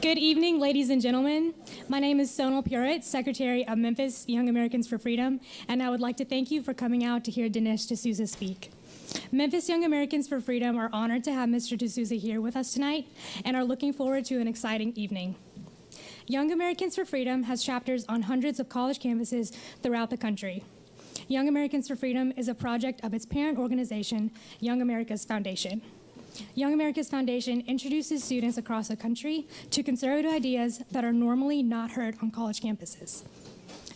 Good evening, ladies and gentlemen. My name is Sonal Purit, Secretary of Memphis Young Americans for Freedom, and I would like to thank you for coming out to hear Dinesh D'Souza speak. Memphis Young Americans for Freedom are honored to have Mr. D'Souza here with us tonight and are looking forward to an exciting evening. Young Americans for Freedom has chapters on hundreds of college campuses throughout the country. Young Americans for Freedom is a project of its parent organization, Young America's Foundation. Young America's Foundation introduces students across the country to conservative ideas that are normally not heard on college campuses.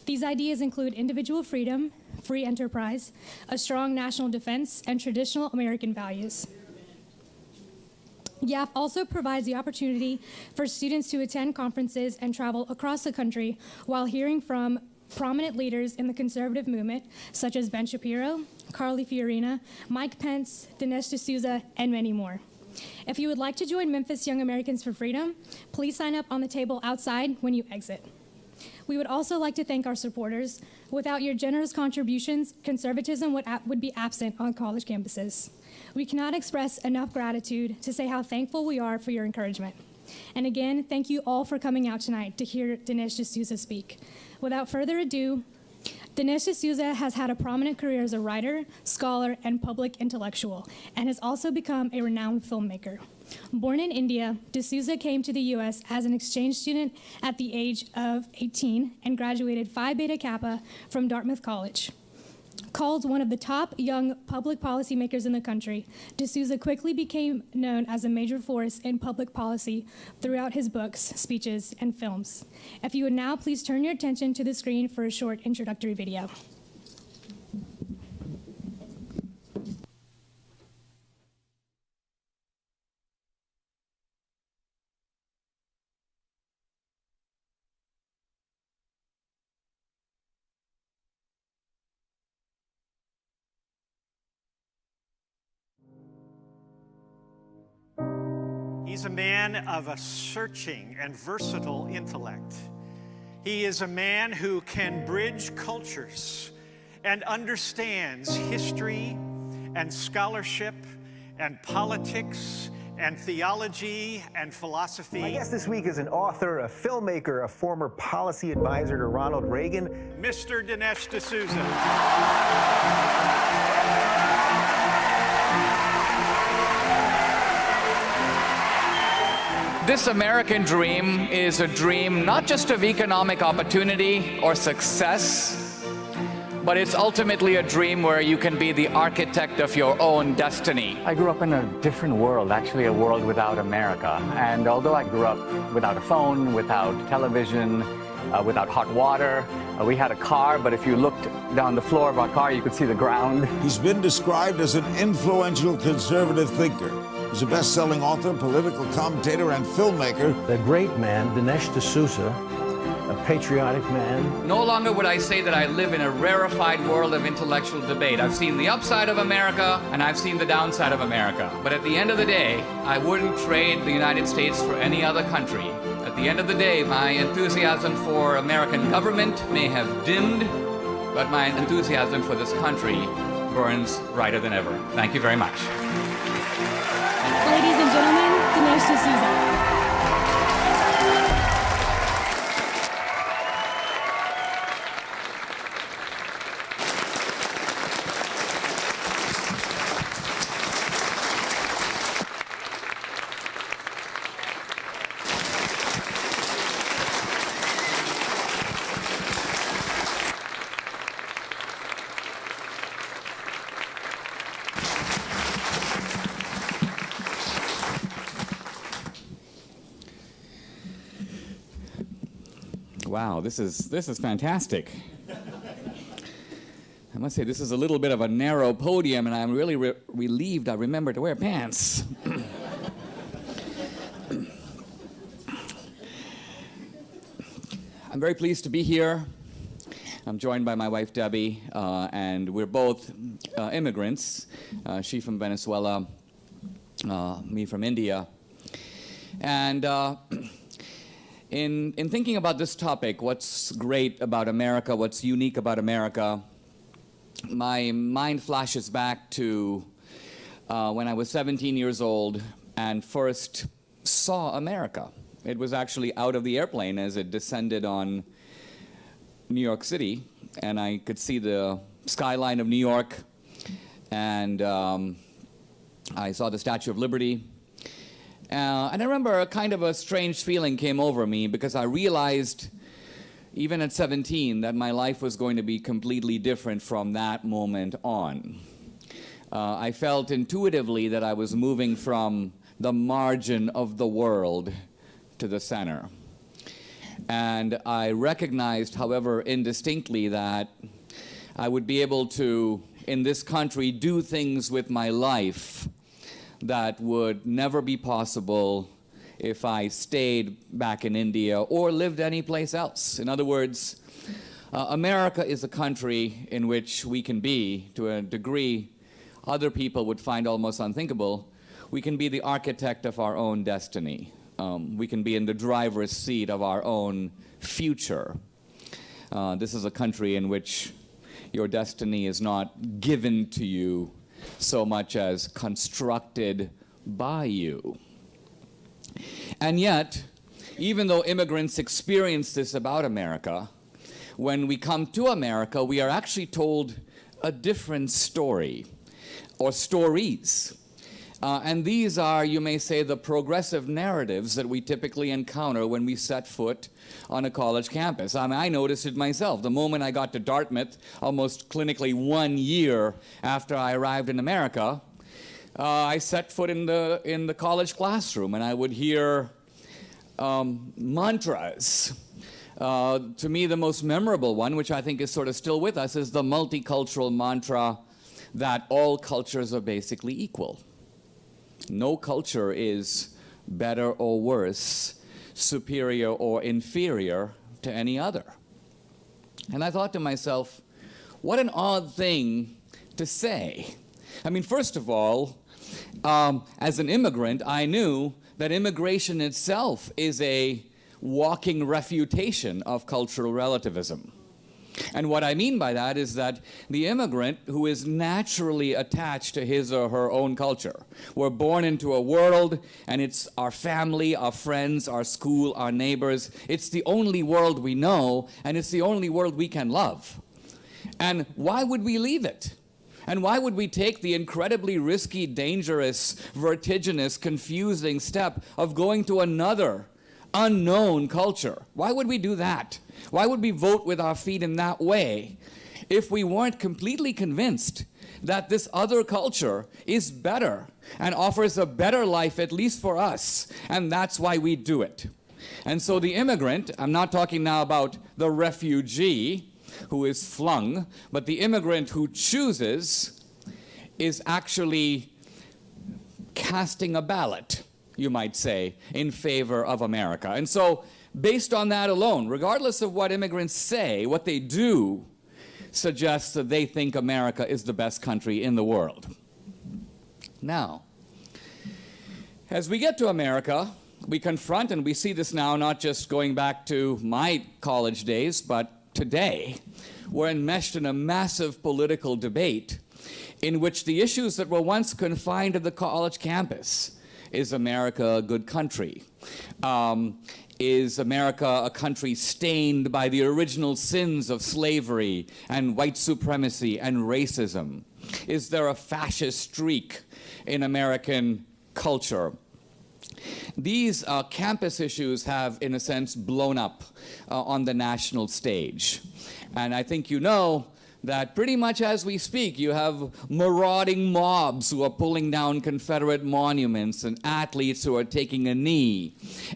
These ideas include individual freedom, free enterprise, a strong national defense, and traditional American values. YAF also provides the opportunity for students to attend conferences and travel across the country while hearing from prominent leaders in the conservative movement, such as Ben Shapiro, Carly Fiorina, Mike Pence, Dinesh D'Souza, and many more. If you would like to join Memphis Young Americans for Freedom, please sign up on the table outside when you exit. We would also like to thank our supporters. Without your generous contributions, conservatism would be absent on college campuses. We cannot express enough gratitude to say how thankful we are for your encouragement. And again, thank you all for coming out tonight to hear Dinesh D'Souza speak. Without further ado, Dinesh D'Souza has had a prominent career as a writer, scholar, and public intellectual, and has also become a renowned filmmaker. Born in India, D'Souza came to the U.S. as an exchange student at the age of 18 and graduated Phi Beta Kappa from Dartmouth College. Called one of the top young public policymakers in the country, D'Souza quickly became known as a major force in public policy throughout his books, speeches, and films. If you would now please turn your attention to the screen for a short introductory video. He's a man of a searching and versatile intellect. He is a man who can bridge cultures and understands history and scholarship and politics and theology and philosophy. My guest this week is an author, a filmmaker, a former policy advisor to Ronald Reagan. Mr. Dinesh D'Souza. This American dream is a dream not just of economic opportunity or success, but it's ultimately a dream where you can be the architect of your own destiny. I grew up in a different world, actually a world without America. And although I grew up without a phone, without television, without hot water, we had a car, but if you looked down the floor of our car, you could see the ground. He's been described as an influential conservative thinker. He's a best-selling author, political commentator, and filmmaker. The great man, Dinesh D'Souza, a patriotic man. No longer would I say that I live in a rarefied world of intellectual debate. I've seen the upside of America, and I've seen the downside of America. But at the end of the day, I wouldn't trade the United States for any other country. At the end of the day, my enthusiasm for American government may have dimmed, but my enthusiasm for this country burns brighter than ever. Thank you very much. Ladies and gentlemen, Dinesh D'Souza. Wow, this is fantastic. I must say, this is a little bit of a narrow podium, and I'm really relieved I remembered to wear pants. I'm very pleased to be here. I'm joined by my wife, Debbie, and we're both immigrants. She from Venezuela, me from India. And in thinking about this topic, what's great about America, what's unique about America, my mind flashes back to when I was 17 years old and first saw America. It was actually out of the airplane as it descended on New York City, and I could see the skyline of New York, and I saw the Statue of Liberty. And I remember a kind of a strange feeling came over me because I realized, even at 17, that my life was going to be completely different from that moment on. I felt intuitively that I was moving from the margin of the world to the center. And I recognized, however indistinctly, that I would be able to, in this country, do things with my life that would never be possible if I stayed back in India or lived anyplace else. In other words, America is a country in which we can be, to a degree other people would find almost unthinkable. We can be the architect of our own destiny. We can be in the driver's seat of our own future. This is a country in which your destiny is not given to you so much as constructed by you. And yet, even though immigrants experience this about America, when we come to America, we are actually told a different story, or stories. And these are, you may say, the progressive narratives that we typically encounter when we set foot on a college campus. I mean, I noticed it myself. The moment I got to Dartmouth, almost clinically 1 year after I arrived in America, I set foot in the college classroom, and I would hear mantras. To me, the most memorable one, which I think is sort of still with us, is the multicultural mantra that all cultures are basically equal. No culture is better or worse, superior or inferior to any other. And I thought to myself, what an odd thing to say. I mean, first of all, as an immigrant, I knew that immigration itself is a walking refutation of cultural relativism. And what I mean by that is that the immigrant who is naturally attached to his or her own culture, we're born into a world, and it's our family, our friends, our school, our neighbors. It's the only world we know, and it's the only world we can love. And why would we leave it? And why would we take the incredibly risky, dangerous, vertiginous, confusing step of going to another unknown culture? Why would we do that? Why would we vote with our feet in that way if we weren't completely convinced that this other culture is better and offers a better life, at least for us, and that's why we do it? And so the immigrant, I'm not talking now about the refugee who is flung, but the immigrant who chooses is actually casting a ballot, you might say, in favor of America. And so, based on that alone, regardless of what immigrants say, what they do suggests that they think America is the best country in the world. Now, as we get to America, we confront, and we see this now not just going back to my college days, but today, we're enmeshed in a massive political debate in which the issues that were once confined to the college campus, is America a good country? Is America a country stained by the original sins of slavery and white supremacy and racism? Is there a fascist streak in American culture? These campus issues have, in a sense, blown up on the national stage. And I think you know that pretty much as we speak, you have marauding mobs who are pulling down Confederate monuments and athletes who are taking a knee.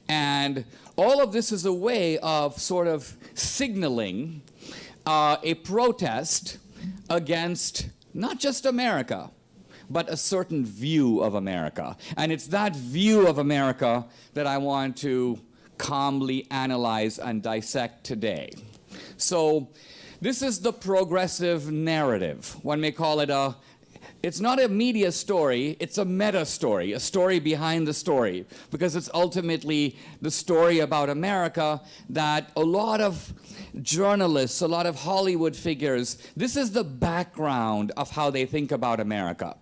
And all of this is a way of sort of signaling a protest against not just America, but a certain view of America. And it's that view of America that I want to calmly analyze and dissect today. So this is the progressive narrative. One may call it it's not a media story, it's a meta story, a story behind the story, because it's ultimately the story about America that a lot of journalists, a lot of Hollywood figures, this is the background of how they think about America.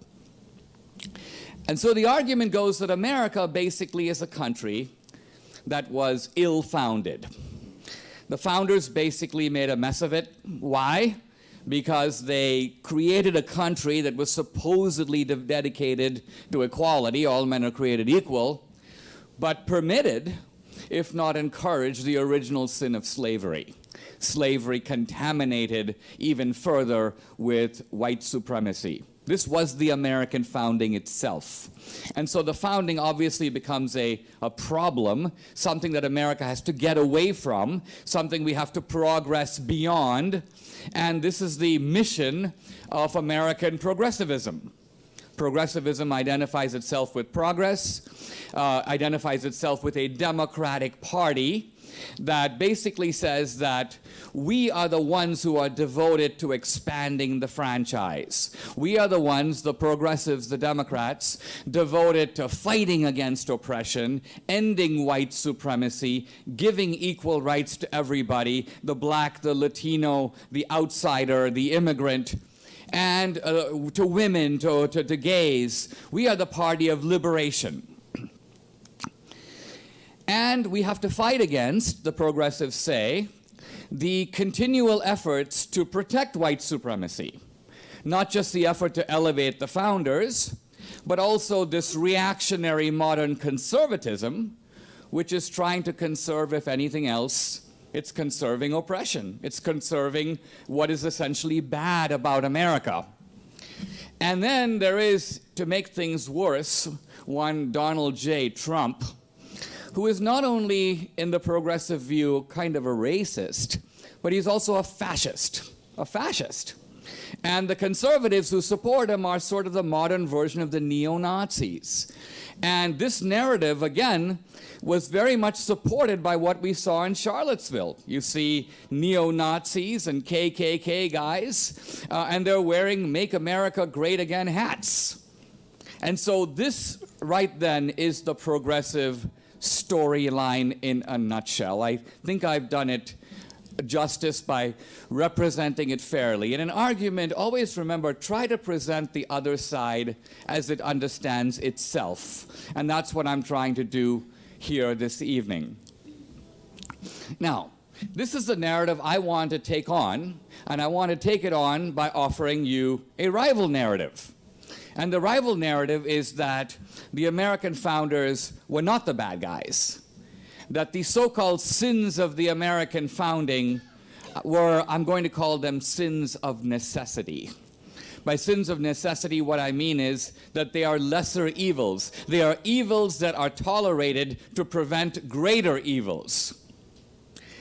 And so the argument goes that America basically is a country that was ill-founded. The founders basically made a mess of it. Why? Because they created a country that was supposedly dedicated to equality, all men are created equal, but permitted, if not encouraged, the original sin of slavery. Slavery contaminated even further with white supremacy. This was the American founding itself. And so the founding obviously becomes a problem, something that America has to get away from, something we have to progress beyond. And this is the mission of American progressivism. Progressivism identifies itself with progress, identifies itself with a democratic party that basically says that we are the ones who are devoted to expanding the franchise. We are the ones, the progressives, the Democrats, devoted to fighting against oppression, ending white supremacy, giving equal rights to everybody, the black, the Latino, the outsider, the immigrant, and to women, to gays. We are the party of liberation. And we have to fight against, the progressives say, the continual efforts to protect white supremacy. Not just the effort to elevate the founders, but also this reactionary modern conservatism, which is trying to conserve, if anything else, it's conserving oppression. It's conserving what is essentially bad about America. And then there is, to make things worse, one Donald J. Trump, who is not only, in the progressive view, kind of a racist, but he's also a fascist. A fascist. And the conservatives who support him are sort of the modern version of the neo-Nazis. And this narrative, again, was very much supported by what we saw in Charlottesville. You see neo-Nazis and KKK guys, and they're wearing Make America Great Again hats. And so this, right then, is the progressive storyline in a nutshell. I think I've done it justice by representing it fairly. In an argument, always remember, try to present the other side as it understands itself. And that's what I'm trying to do here this evening. Now, this is the narrative I want to take on, and I want to take it on by offering you a rival narrative. And the rival narrative is that the American founders were not the bad guys. That the so-called sins of the American founding were, I'm going to call them sins of necessity. By sins of necessity, what I mean is that they are lesser evils. They are evils that are tolerated to prevent greater evils.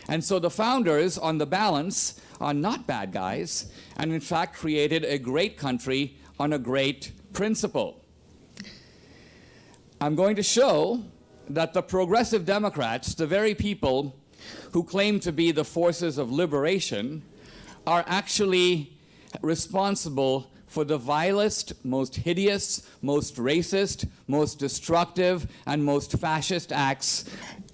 And so the founders, on the balance, are not bad guys, and in fact created a great country on a great principle. I'm going to show that the progressive Democrats, the very people who claim to be the forces of liberation, are actually responsible for the vilest, most hideous, most racist, most destructive, and most fascist acts,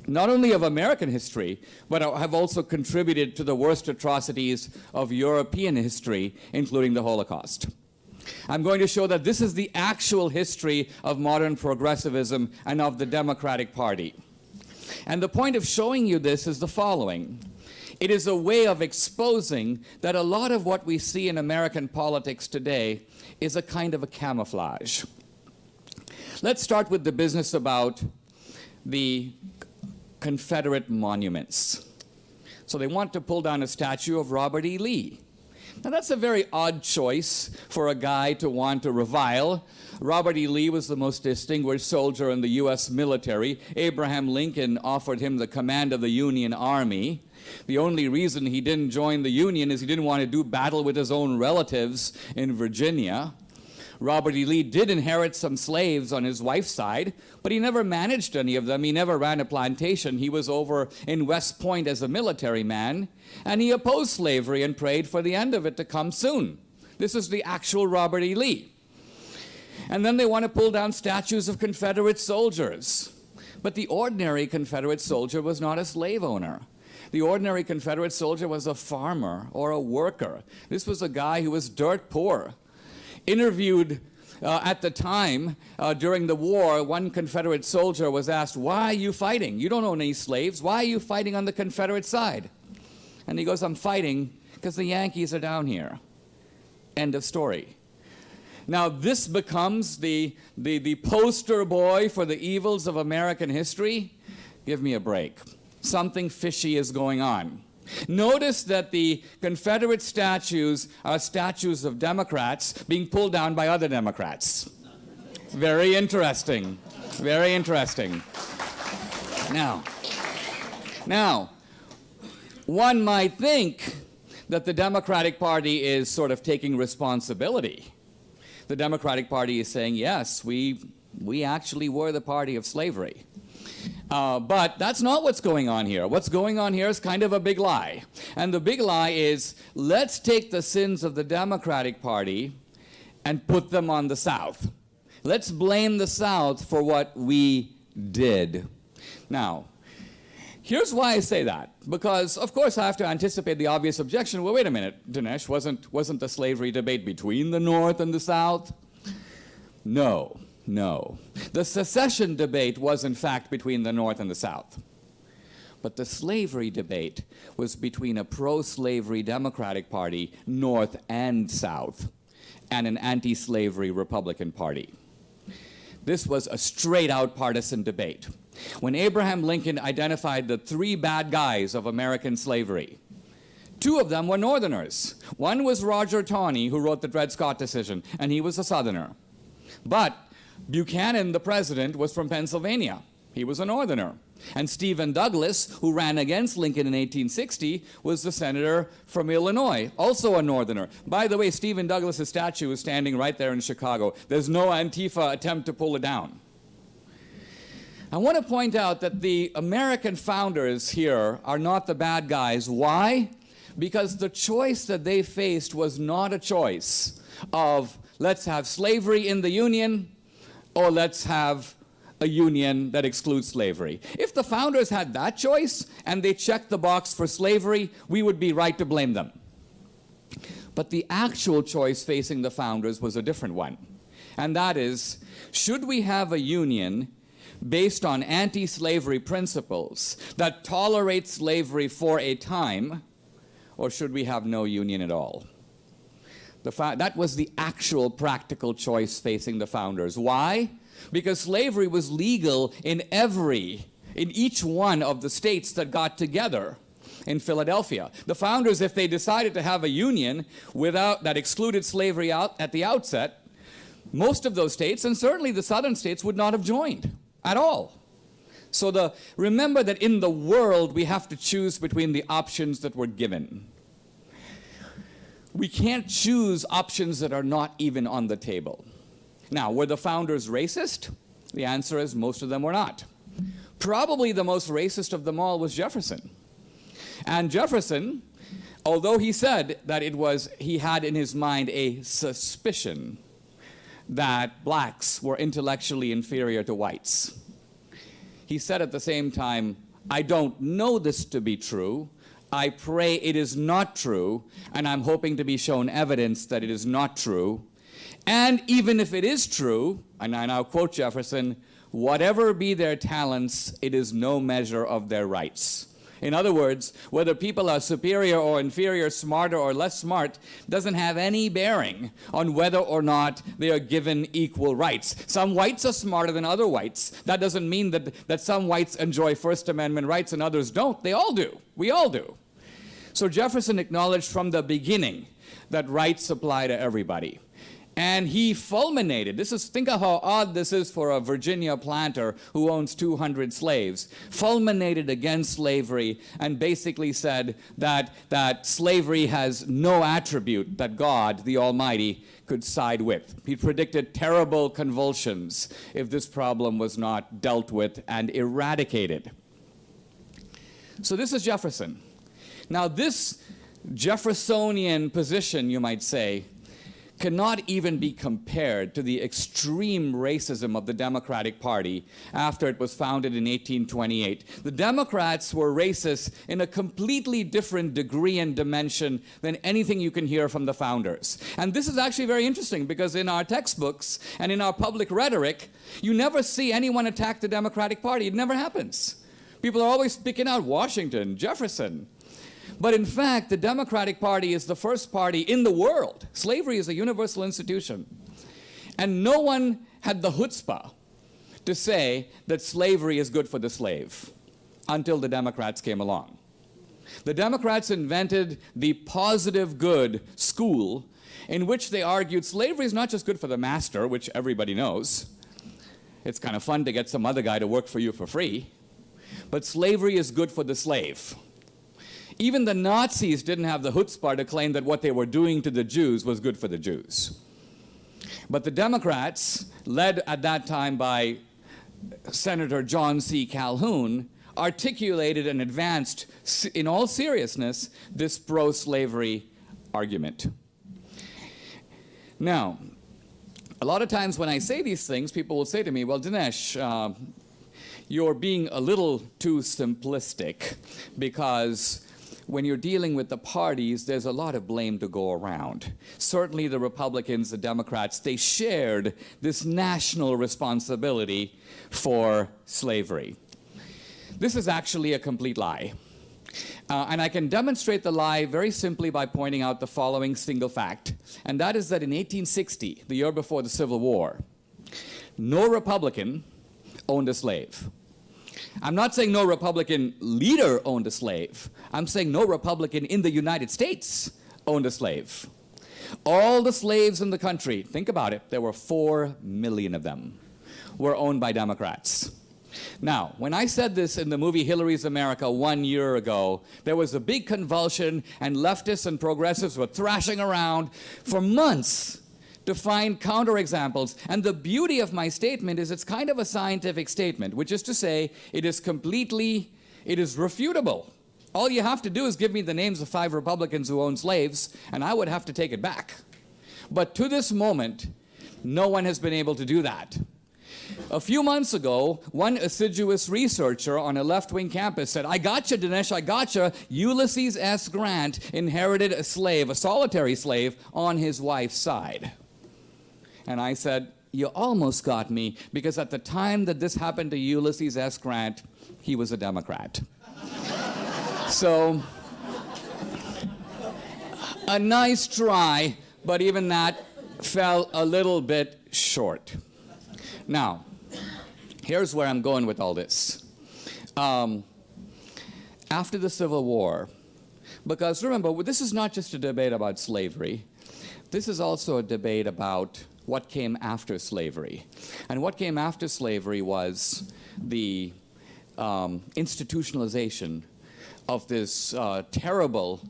not only of American history, but have also contributed to the worst atrocities of European history, including the Holocaust. I'm going to show that this is the actual history of modern progressivism and of the Democratic Party. And the point of showing you this is the following. It is a way of exposing that a lot of what we see in American politics today is a kind of a camouflage. Let's start with the business about the Confederate Monuments. So they want to pull down a statue of Robert Ely. Now that's a very odd choice for a guy to want to revile. Robert E. Lee was the most distinguished soldier in the U.S. military. Abraham Lincoln offered him the command of the Union Army. The only reason he didn't join the Union is he didn't want to do battle with his own relatives in Virginia. Robert E. Lee did inherit some slaves on his wife's side, but he never managed any of them. He never ran a plantation. He was over in West Point as a military man, and he opposed slavery and prayed for the end of it to come soon. This is the actual Robert E. Lee. And then they want to pull down statues of Confederate soldiers. But the ordinary Confederate soldier was not a slave owner. The ordinary Confederate soldier was a farmer or a worker. This was a guy who was dirt poor. Interviewed at the time, during the war, one Confederate soldier was asked, "Why are you fighting? You don't own any slaves. Why are you fighting on the Confederate side?" And he goes, "I'm fighting because the Yankees are down here." End of story. Now, this becomes the poster boy for the evils of American history. Give me a break. Something fishy is going on. Notice that the Confederate statues are statues of Democrats being pulled down by other Democrats. Very interesting. Very interesting. Now, one might think that the Democratic Party is sort of taking responsibility. The Democratic Party is saying, yes, we actually were the party of slavery. But that's not what's going on here. What's going on here is kind of a big lie. And the big lie is, let's take the sins of the Democratic Party and put them on the South. Let's blame the South for what we did. Now, here's why I say that. Because, of course, I have to anticipate the obvious objection. Well, wait a minute, Dinesh, wasn't the slavery debate between the North and the South? No. The secession debate was, in fact, between the North and the South. But the slavery debate was between a pro-slavery Democratic Party, North and South, and an anti-slavery Republican Party. This was a straight-out partisan debate. When Abraham Lincoln identified the three bad guys of American slavery, two of them were Northerners. One was Roger Taney, who wrote the Dred Scott decision, and he was a Southerner. But Buchanan, the president, was from Pennsylvania. He was a Northerner. And Stephen Douglas, who ran against Lincoln in 1860, was the senator from Illinois, also a Northerner. By the way, Stephen Douglas's statue is standing right there in Chicago. There's no Antifa attempt to pull it down. I want to point out that the American founders here are not the bad guys. Why? Because the choice that they faced was not a choice of let's have slavery in the Union or let's have a union that excludes slavery. If the founders had that choice and they checked the box for slavery, we would be right to blame them. But the actual choice facing the founders was a different one. And that is, should we have a union based on anti-slavery principles that tolerate slavery for a time, or should we have no union at all? That was the actual practical choice facing the founders. Why? Because slavery was legal in each one of the states that got together in Philadelphia. The founders, if they decided to have a union that excluded slavery at the outset, most of those states, and certainly the southern states, would not have joined at all. So remember that in the world, we have to choose between the options that were given. We can't choose options that are not even on the table. Now, were the founders racist? The answer is most of them were not. Probably the most racist of them all was Jefferson. And Jefferson, although he said that he had in his mind a suspicion that blacks were intellectually inferior to whites, he said at the same time, I don't know this to be true. I pray it is not true, and I'm hoping to be shown evidence that it is not true. And even if it is true, and I now quote Jefferson, whatever be their talents, it is no measure of their rights. In other words, whether people are superior or inferior, smarter or less smart, doesn't have any bearing on whether or not they are given equal rights. Some whites are smarter than other whites. That doesn't mean that some whites enjoy First Amendment rights and others don't. They all do. We all do. So Jefferson acknowledged from the beginning that rights apply to everybody. And he fulminated. Think of how odd this is for a Virginia planter who owns 200 slaves. Fulminated against slavery and basically said that slavery has no attribute that God, the Almighty, could side with. He predicted terrible convulsions if this problem was not dealt with and eradicated. So this is Jefferson. Now this Jeffersonian position, you might say, cannot even be compared to the extreme racism of the Democratic Party after it was founded in 1828. The Democrats were racist in a completely different degree and dimension than anything you can hear from the founders. And this is actually very interesting because in our textbooks and in our public rhetoric, you never see anyone attack the Democratic Party. It never happens. People are always picking out Washington, Jefferson. But in fact, the Democratic Party is the first party in the world. Slavery is a universal institution. And no one had the chutzpah to say that slavery is good for the slave until the Democrats came along. The Democrats invented the positive good school in which they argued slavery is not just good for the master, which everybody knows. It's kind of fun to get some other guy to work for you for free. But slavery is good for the slave. Even the Nazis didn't have the chutzpah to claim that what they were doing to the Jews was good for the Jews. But the Democrats, led at that time by Senator John C. Calhoun, articulated and advanced, in all seriousness, this pro-slavery argument. Now, a lot of times when I say these things, people will say to me, well, Dinesh, you're being a little too simplistic because when you're dealing with the parties, there's a lot of blame to go around. Certainly the Republicans, the Democrats, they shared this national responsibility for slavery. This is actually a complete lie. And I can demonstrate the lie very simply by pointing out the following single fact, and that is that in 1860, the year before the Civil War, no Republican owned a slave. I'm not saying no Republican leader owned a slave. I'm saying no Republican in the United States owned a slave. All the slaves in the country, think about it, there were 4 million of them, were owned by Democrats. Now, when I said this in the movie Hillary's America 1 year ago, there was a big convulsion and leftists and progressives were thrashing around for months to find counterexamples. And the beauty of my statement is it's kind of a scientific statement, which is to say it is refutable. All you have to do is give me the names of 5 Republicans who own slaves, and I would have to take it back. But to this moment, no one has been able to do that. A few months ago, one assiduous researcher on a left-wing campus said, I gotcha, Dinesh, I gotcha. Ulysses S. Grant inherited a slave, a solitary slave, on his wife's side. And I said, you almost got me, because at the time that this happened to Ulysses S. Grant, he was a Democrat. So, a nice try, but even that fell a little bit short. Now, here's where I'm going with all this. After the Civil War, because remember, this is not just a debate about slavery, this is also a debate about what came after slavery. And what came after slavery was the institutionalization of this terrible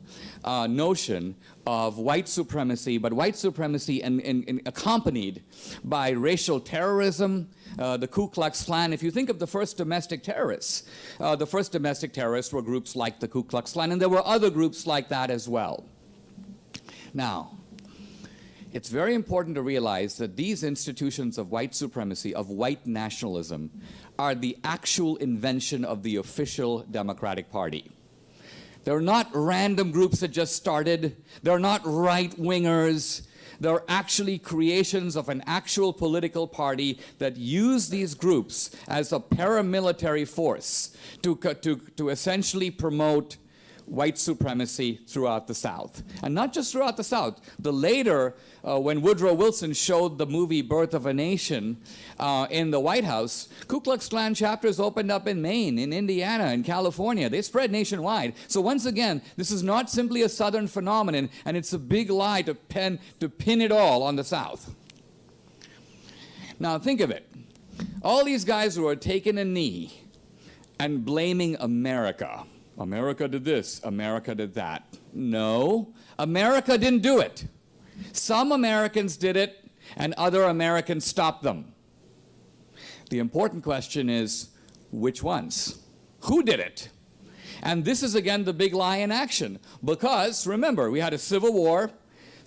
notion of white supremacy, but white supremacy and accompanied by racial terrorism, the Ku Klux Klan. If you think of the first domestic terrorists were groups like the Ku Klux Klan, and there were other groups like that as well. Now, it's very important to realize that these institutions of white supremacy, of white nationalism, are the actual invention of the official Democratic Party. They're not random groups that just started. They're not right-wingers. They're actually creations of an actual political party that use these groups as a paramilitary force to essentially promote white supremacy throughout the South. And not just throughout the South. The later, when Woodrow Wilson showed the movie Birth of a Nation in the White House, Ku Klux Klan chapters opened up in Maine, in Indiana, in California. They spread nationwide. So once again, this is not simply a Southern phenomenon, and it's a big lie to pin it all on the South. Now think of it. All these guys who are taking a knee and blaming America. America did this, America did that. No, America didn't do it. Some Americans did it, and other Americans stopped them. The important question is, which ones? Who did it? And this is again the big lie in action. Because, remember, we had a civil war.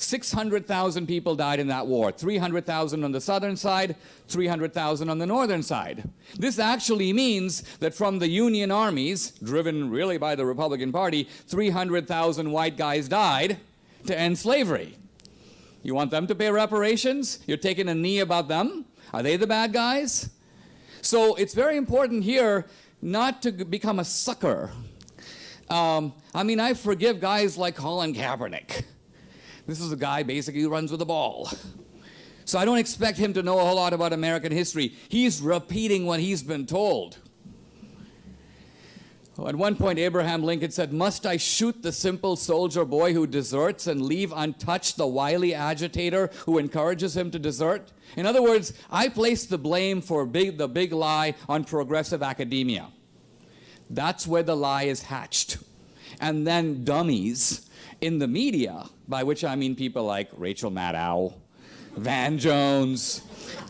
600,000 people died in that war. 300,000 on the southern side, 300,000 on the northern side. This actually means that from the Union armies, driven really by the Republican Party, 300,000 white guys died to end slavery. You want them to pay reparations? You're taking a knee about them? Are they the bad guys? So it's very important here not to become a sucker. I mean, I forgive guys like Colin Kaepernick. This is a guy basically who runs with the ball. So I don't expect him to know a whole lot about American history. He's repeating what he's been told. At one point, Abraham Lincoln said, "Must I shoot the simple soldier boy who deserts and leave untouched the wily agitator who encourages him to desert?" In other words, I place the blame for the big lie on progressive academia. That's where the lie is hatched. And then dummies in the media, by which I mean people like Rachel Maddow, Van Jones,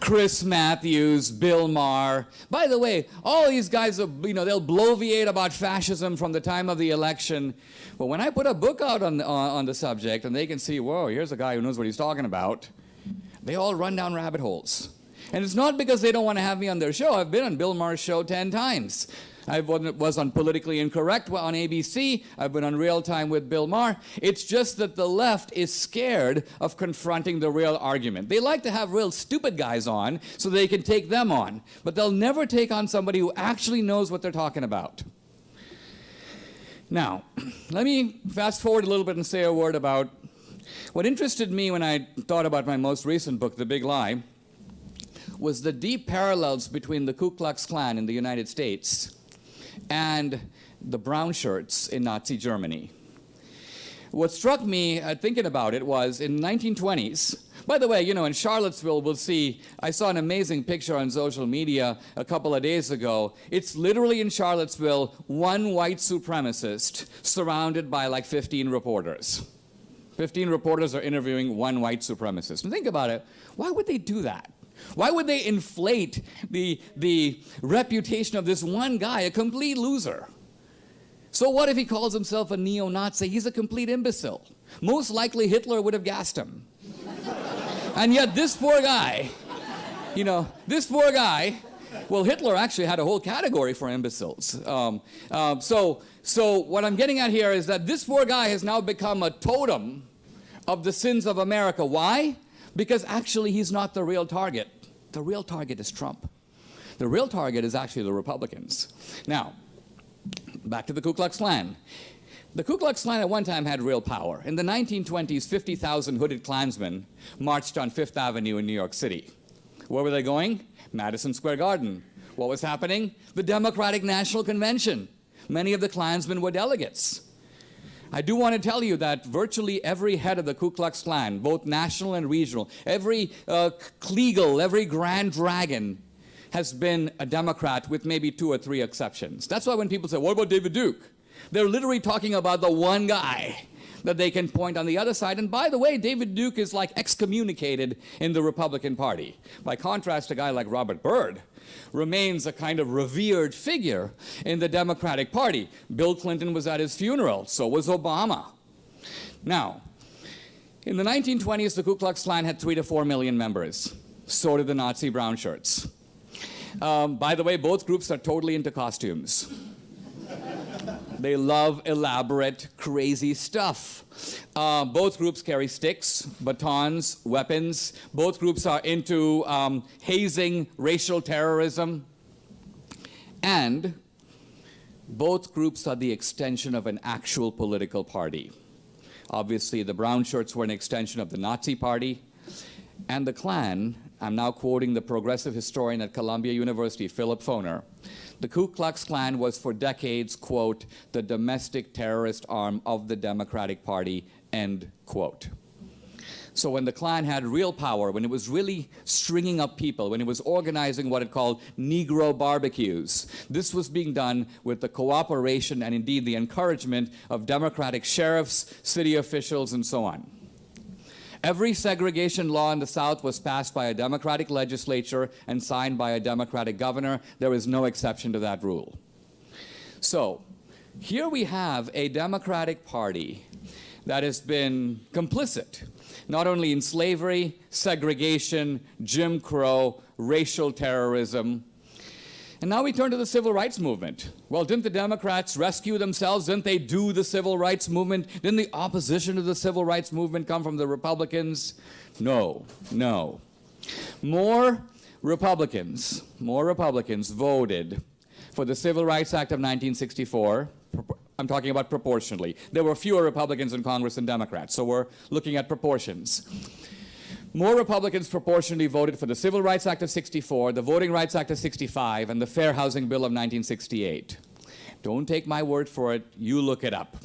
Chris Matthews, Bill Maher. By the way, all these guys, they'll bloviate about fascism from the time of the election. But when I put a book out on the subject and they can see, whoa, here's a guy who knows what he's talking about, they all run down rabbit holes. And it's not because they don't want to have me on their show. I've been on Bill Maher's show 10 times. I was on Politically Incorrect on ABC. I've been on Real Time with Bill Maher. It's just that the left is scared of confronting the real argument. They like to have real stupid guys on so they can take them on. But they'll never take on somebody who actually knows what they're talking about. Now, let me fast forward a little bit and say a word about what interested me when I thought about my most recent book, The Big Lie, was the deep parallels between the Ku Klux Klan in the United States and the brown shirts in Nazi Germany. What struck me thinking about it was in the 1920s, by the way, in Charlottesville, we'll see, I saw an amazing picture on social media a couple of days ago. It's literally in Charlottesville, one white supremacist surrounded by like 15 reporters. 15 reporters are interviewing one white supremacist. And think about it, why would they do that? Why would they inflate the reputation of this one guy, a complete loser? So what if he calls himself a neo-Nazi? He's a complete imbecile. Most likely Hitler would have gassed him. And yet this poor guy, well, Hitler actually had a whole category for imbeciles. So what I'm getting at here is that this poor guy has now become a totem of the sins of America. Why? Because actually he's not the real target. The real target is Trump. The real target is actually the Republicans. Now, back to the Ku Klux Klan. The Ku Klux Klan at one time had real power. In the 1920s, 50,000 hooded Klansmen marched on Fifth Avenue in New York City. Where were they going? Madison Square Garden. What was happening? The Democratic National Convention. Many of the Klansmen were delegates. I do want to tell you that virtually every head of the Ku Klux Klan, both national and regional, every Kleagle, every Grand Dragon, has been a Democrat with maybe 2 or 3 exceptions. That's why when people say, what about David Duke? They're literally talking about the one guy that they can point on the other side. And by the way, David Duke is like excommunicated in the Republican Party. By contrast, a guy like Robert Byrd remains a kind of revered figure in the Democratic Party. Bill Clinton was at his funeral, so was Obama. Now, in the 1920s, the Ku Klux Klan had 3 to 4 million members. So did the Nazi brown shirts. By the way, both groups are totally into costumes. They love elaborate, crazy stuff. Both groups carry sticks, batons, weapons. Both groups are into hazing, racial terrorism. And both groups are the extension of an actual political party. Obviously, the brown shirts were an extension of the Nazi Party. And the Klan, I'm now quoting the progressive historian at Columbia University, Philip Foner, the Ku Klux Klan was for decades, quote, the domestic terrorist arm of the Democratic Party, end quote. So when the Klan had real power, when it was really stringing up people, when it was organizing what it called Negro barbecues, this was being done with the cooperation and indeed the encouragement of Democratic sheriffs, city officials, and so on. Every segregation law in the South was passed by a Democratic legislature and signed by a Democratic governor. There was no exception to that rule. So here we have a Democratic Party that has been complicit, not only in slavery, segregation, Jim Crow, racial terrorism. And now we turn to the civil rights movement. Well, didn't the Democrats rescue themselves? Didn't they do the civil rights movement? Didn't the opposition to the civil rights movement come from the Republicans? No, no. More Republicans voted for the Civil Rights Act of 1964. I'm talking about proportionally. There were fewer Republicans in Congress than Democrats, so we're looking at proportions. More Republicans proportionally voted for the Civil Rights Act of 64, the Voting Rights Act of 65, and the Fair Housing Bill of 1968. Don't take my word for it, you look it up.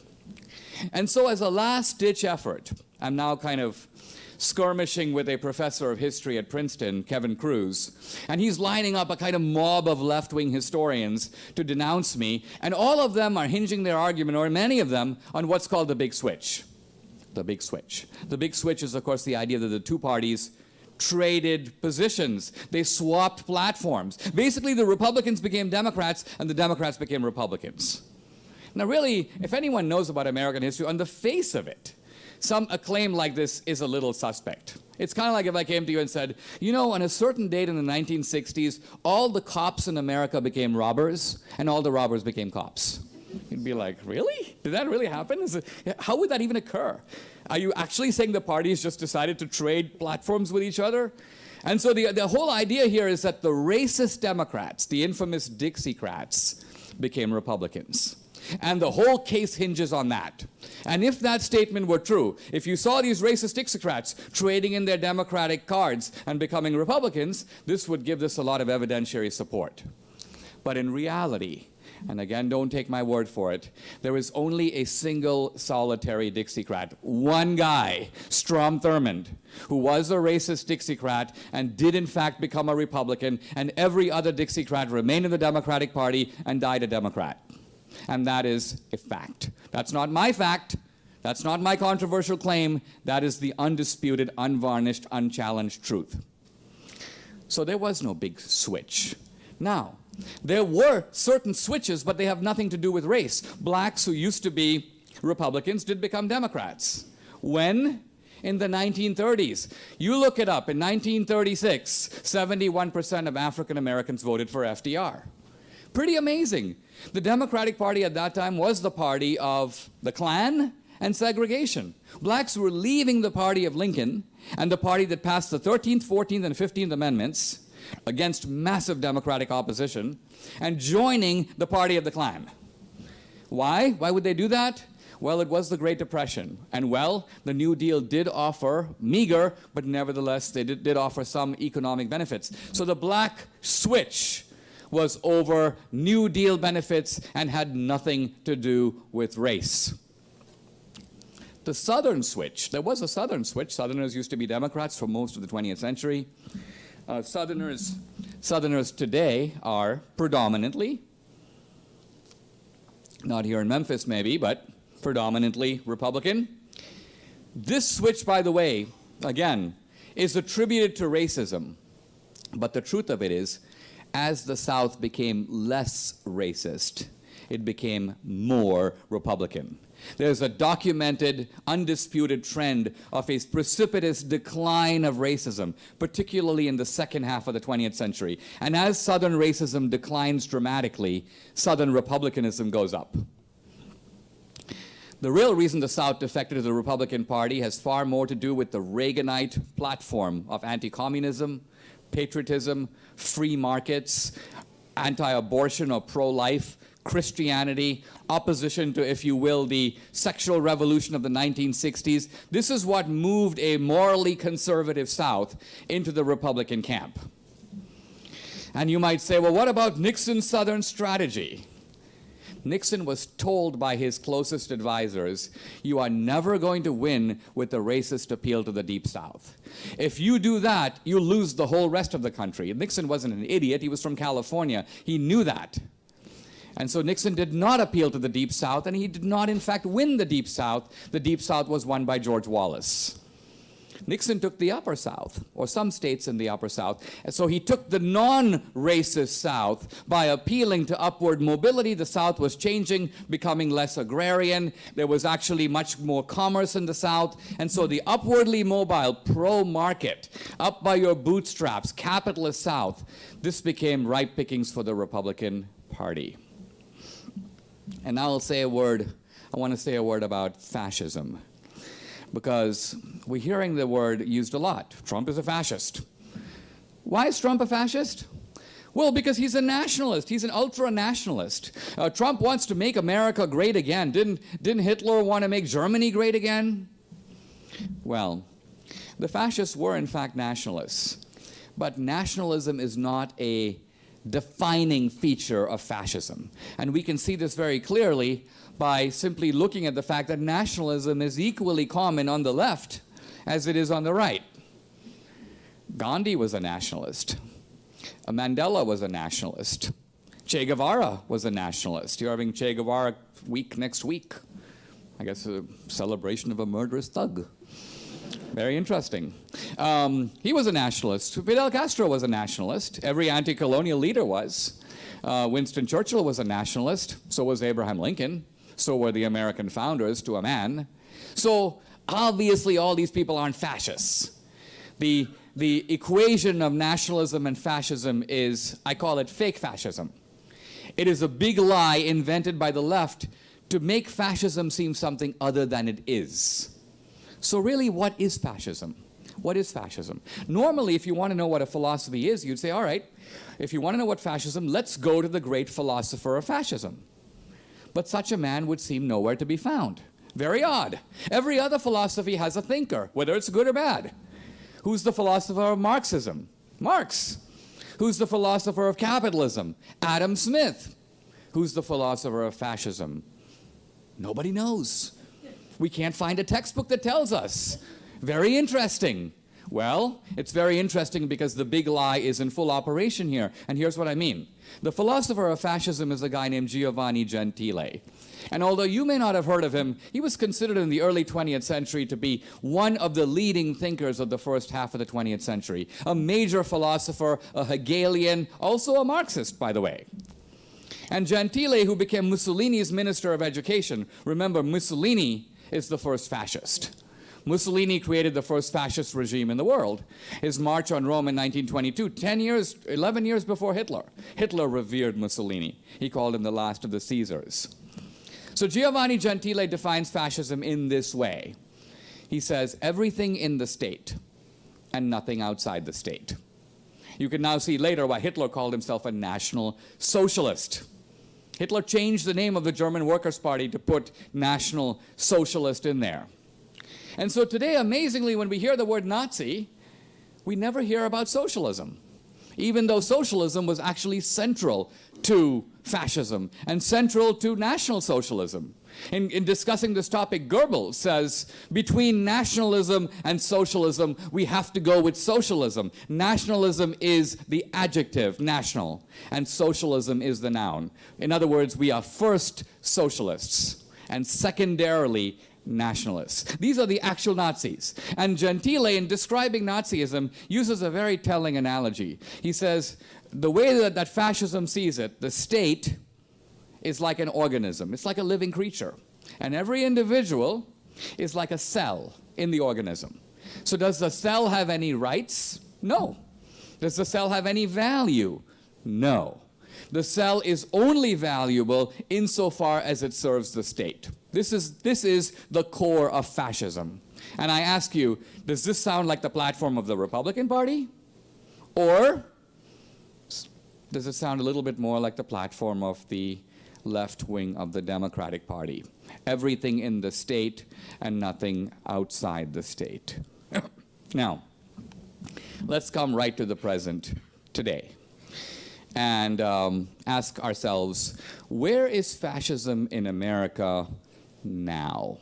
And so as a last-ditch effort, I'm now kind of skirmishing with a professor of history at Princeton, Kevin Cruz, and he's lining up a kind of mob of left-wing historians to denounce me, and all of them are hinging their argument, or many of them, on what's called the big switch. The big switch. The big switch is, of course, the idea that the two parties traded positions. They swapped platforms. Basically, the Republicans became Democrats, and the Democrats became Republicans. Now, really, if anyone knows about American history, on the face of it, a claim like this is a little suspect. It's kind of like if I came to you and said, you know, on a certain date in the 1960s, all the cops in America became robbers, and all the robbers became cops. You'd be like, really? Did that really happen? How would that even occur? Are you actually saying the parties just decided to trade platforms with each other? And so the whole idea here is that the racist Democrats, the infamous Dixiecrats, became Republicans. And the whole case hinges on that. And if that statement were true, if you saw these racist Dixiecrats trading in their Democratic cards and becoming Republicans, this would give this a lot of evidentiary support. But in reality, and again, don't take my word for it, there is only a single solitary Dixiecrat, one guy, Strom Thurmond, who was a racist Dixiecrat and did in fact become a Republican, and every other Dixiecrat remained in the Democratic Party and died a Democrat. And that is a fact. That's not my fact. That's not my controversial claim. That is the undisputed, unvarnished, unchallenged truth. So there was no big switch. Now, there were certain switches, but they have nothing to do with race. Blacks who used to be Republicans did become Democrats. When? In the 1930s. You look it up. In 1936, 71% of African Americans voted for FDR. Pretty amazing. The Democratic Party at that time was the party of the Klan and segregation. Blacks were leaving the party of Lincoln and the party that passed the 13th, 14th, and 15th Amendments against massive Democratic opposition and joining the party of the Klan. Why? Why would they do that? Well, it was the Great Depression. And well, the New Deal did offer meager, but nevertheless, they did offer some economic benefits. So the black switch was over New Deal benefits and had nothing to do with race. The Southern switch, there was a Southern switch. Southerners used to be Democrats for most of the 20th century. Southerners today are predominantly, not here in Memphis maybe, but predominantly Republican. This switch, by the way, again, is attributed to racism. But the truth of it is, as the South became less racist, it became more Republican. There's a documented, undisputed trend of a precipitous decline of racism, particularly in the second half of the 20th century. And as Southern racism declines dramatically, Southern Republicanism goes up. The real reason the South defected to the Republican Party has far more to do with the Reaganite platform of anti-communism, patriotism, free markets, anti-abortion or pro-life, Christianity, opposition to, if you will, the sexual revolution of the 1960s. This is what moved a morally conservative South into the Republican camp. And you might say, well, what about Nixon's Southern strategy? Nixon was told by his closest advisors, you are never going to win with the racist appeal to the Deep South. If you do that, you lose the whole rest of the country. Nixon wasn't an idiot. He was from California. He knew that. And so Nixon did not appeal to the Deep South, and he did not, in fact, win the Deep South. The Deep South was won by George Wallace. Nixon took the upper South, or some states in the upper South. And so he took the non-racist South by appealing to upward mobility. The South was changing, becoming less agrarian. There was actually much more commerce in the South. And so the upwardly mobile, pro-market, up by your bootstraps, capitalist South, this became ripe pickings for the Republican Party. And now I want to say a word about fascism, because we're hearing the word used a lot. Trump is a fascist. Why is Trump a fascist? Well, because he's a nationalist. He's an ultra-nationalist. Trump wants to make America great again. Didn't Hitler want to make Germany great again? Well, the fascists were in fact nationalists. But nationalism is not a defining feature of fascism. And we can see this very clearly by simply looking at the fact that nationalism is equally common on the left as it is on the right. Gandhi was a nationalist. Mandela was a nationalist. Che Guevara was a nationalist. You're having Che Guevara week next week. I guess a celebration of a murderous thug. Very interesting. He was a nationalist. Fidel Castro was a nationalist. Every anti-colonial leader was. Winston Churchill was a nationalist. So was Abraham Lincoln. So were the American founders, to a man. So obviously all these people aren't fascists. The equation of nationalism and fascism is, I call it fake fascism. It is a big lie invented by the left to make fascism seem something other than it is. So really, what is fascism? What is fascism? Normally, if you want to know what a philosophy is, you'd say, all right, if you want to know what fascism, let's go to the great philosopher of fascism. But such a man would seem nowhere to be found. Very odd. Every other philosophy has a thinker, whether it's good or bad. Who's the philosopher of Marxism? Marx. Who's the philosopher of capitalism? Adam Smith. Who's the philosopher of fascism? Nobody knows. We can't find a textbook that tells us. Very interesting. Well, it's very interesting because the big lie is in full operation here. And here's what I mean. The philosopher of fascism is a guy named Giovanni Gentile. And although you may not have heard of him, he was considered in the early 20th century to be one of the leading thinkers of the first half of the 20th century. A major philosopher, a Hegelian, also a Marxist, by the way. And Gentile, who became Mussolini's Minister of Education, remember, Mussolini is the first fascist. Mussolini created the first fascist regime in the world. His march on Rome in 1922, 11 years before Hitler. Hitler revered Mussolini. He called him the last of the Caesars. So Giovanni Gentile defines fascism in this way. He says, everything in the state and nothing outside the state. You can now see later why Hitler called himself a National Socialist. Hitler changed the name of the German Workers' Party to put National Socialist in there. And so today, amazingly, when we hear the word Nazi, we never hear about socialism, even though socialism was actually central to fascism and central to National Socialism. In discussing this topic, Goebbels says, between nationalism and socialism, we have to go with socialism. Nationalism is the adjective, national, and socialism is the noun. In other words, we are first socialists and secondarily nationalists. These are the actual Nazis. And Gentile, in describing Nazism, uses a very telling analogy. He says, the way that fascism sees it, the state is like an organism. It's like a living creature. And every individual is like a cell in the organism. So does the cell have any rights? No. Does the cell have any value? No. The cell is only valuable insofar as it serves the state. This is the core of fascism. And I ask you, does this sound like the platform of the Republican Party? Or does it sound a little bit more like the platform of the left wing of the Democratic Party? Everything in the state and nothing outside the state. Now, let's come right to the present today and ask ourselves, where is fascism in America now?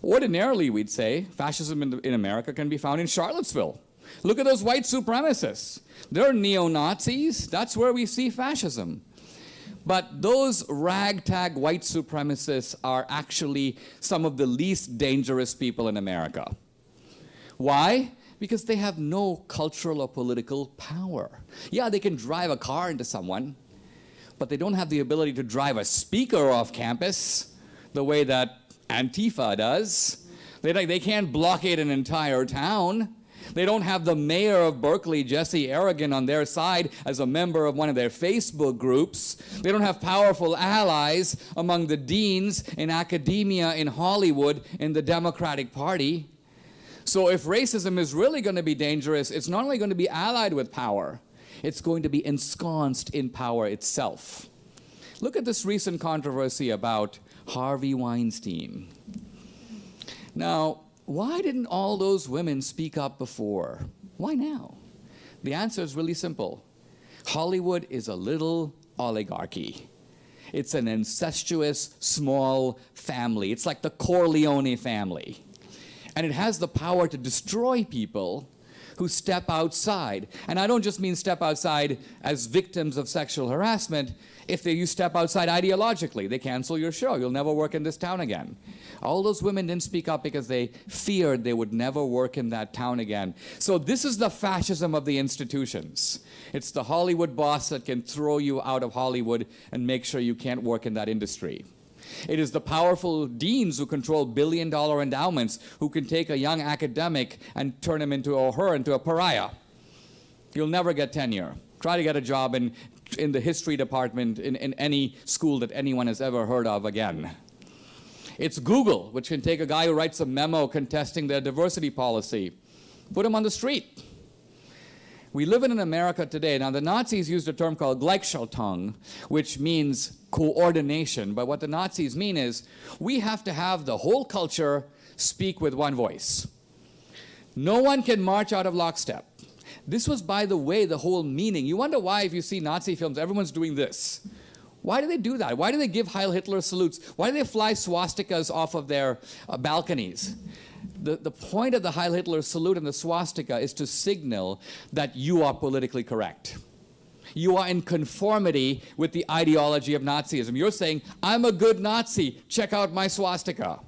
Ordinarily, we'd say fascism in America can be found in Charlottesville. Look at those white supremacists. They're neo-Nazis. That's where we see fascism. But those ragtag white supremacists are actually some of the least dangerous people in America. Why? Because they have no cultural or political power. Yeah, they can drive a car into someone, but they don't have the ability to drive a speaker off campus the way that Antifa does. They can't blockade an entire town. They don't have the mayor of Berkeley, Jesse Aragon, on their side as a member of one of their Facebook groups. They don't have powerful allies among the deans in academia, in Hollywood, in the Democratic Party. So if racism is really going to be dangerous, it's not only going to be allied with power, it's going to be ensconced in power itself. Look at this recent controversy about Harvey Weinstein. Now, why didn't all those women speak up before? Why now? The answer is really simple. Hollywood is a little oligarchy. It's an incestuous small family. It's like the Corleone family. And it has the power to destroy people who step outside. And I don't just mean step outside as victims of sexual harassment. If you step outside ideologically, they cancel your show. You'll never work in this town again. All those women didn't speak up because they feared they would never work in that town again. So this is the fascism of the institutions. It's the Hollywood boss that can throw you out of Hollywood and make sure you can't work in that industry. It is the powerful deans who control billion-dollar endowments who can take a young academic and turn him into a pariah. You'll never get tenure. Try to get a job in the history department in any school that anyone has ever heard of again. It's Google, which can take a guy who writes a memo contesting their diversity policy, put him on the street. We live in America today. Now, the Nazis used a term called Gleichschaltung, which means coordination. But what the Nazis mean is we have to have the whole culture speak with one voice. No one can march out of lockstep. This was, by the way, the whole meaning. You wonder why, if you see Nazi films, everyone's doing this. Why do they do that? Why do they give Heil Hitler salutes? Why do they fly swastikas off of their balconies? The point of the Heil Hitler salute and the swastika is to signal that you are politically correct. You are in conformity with the ideology of Nazism. You're saying, I'm a good Nazi, check out my swastika.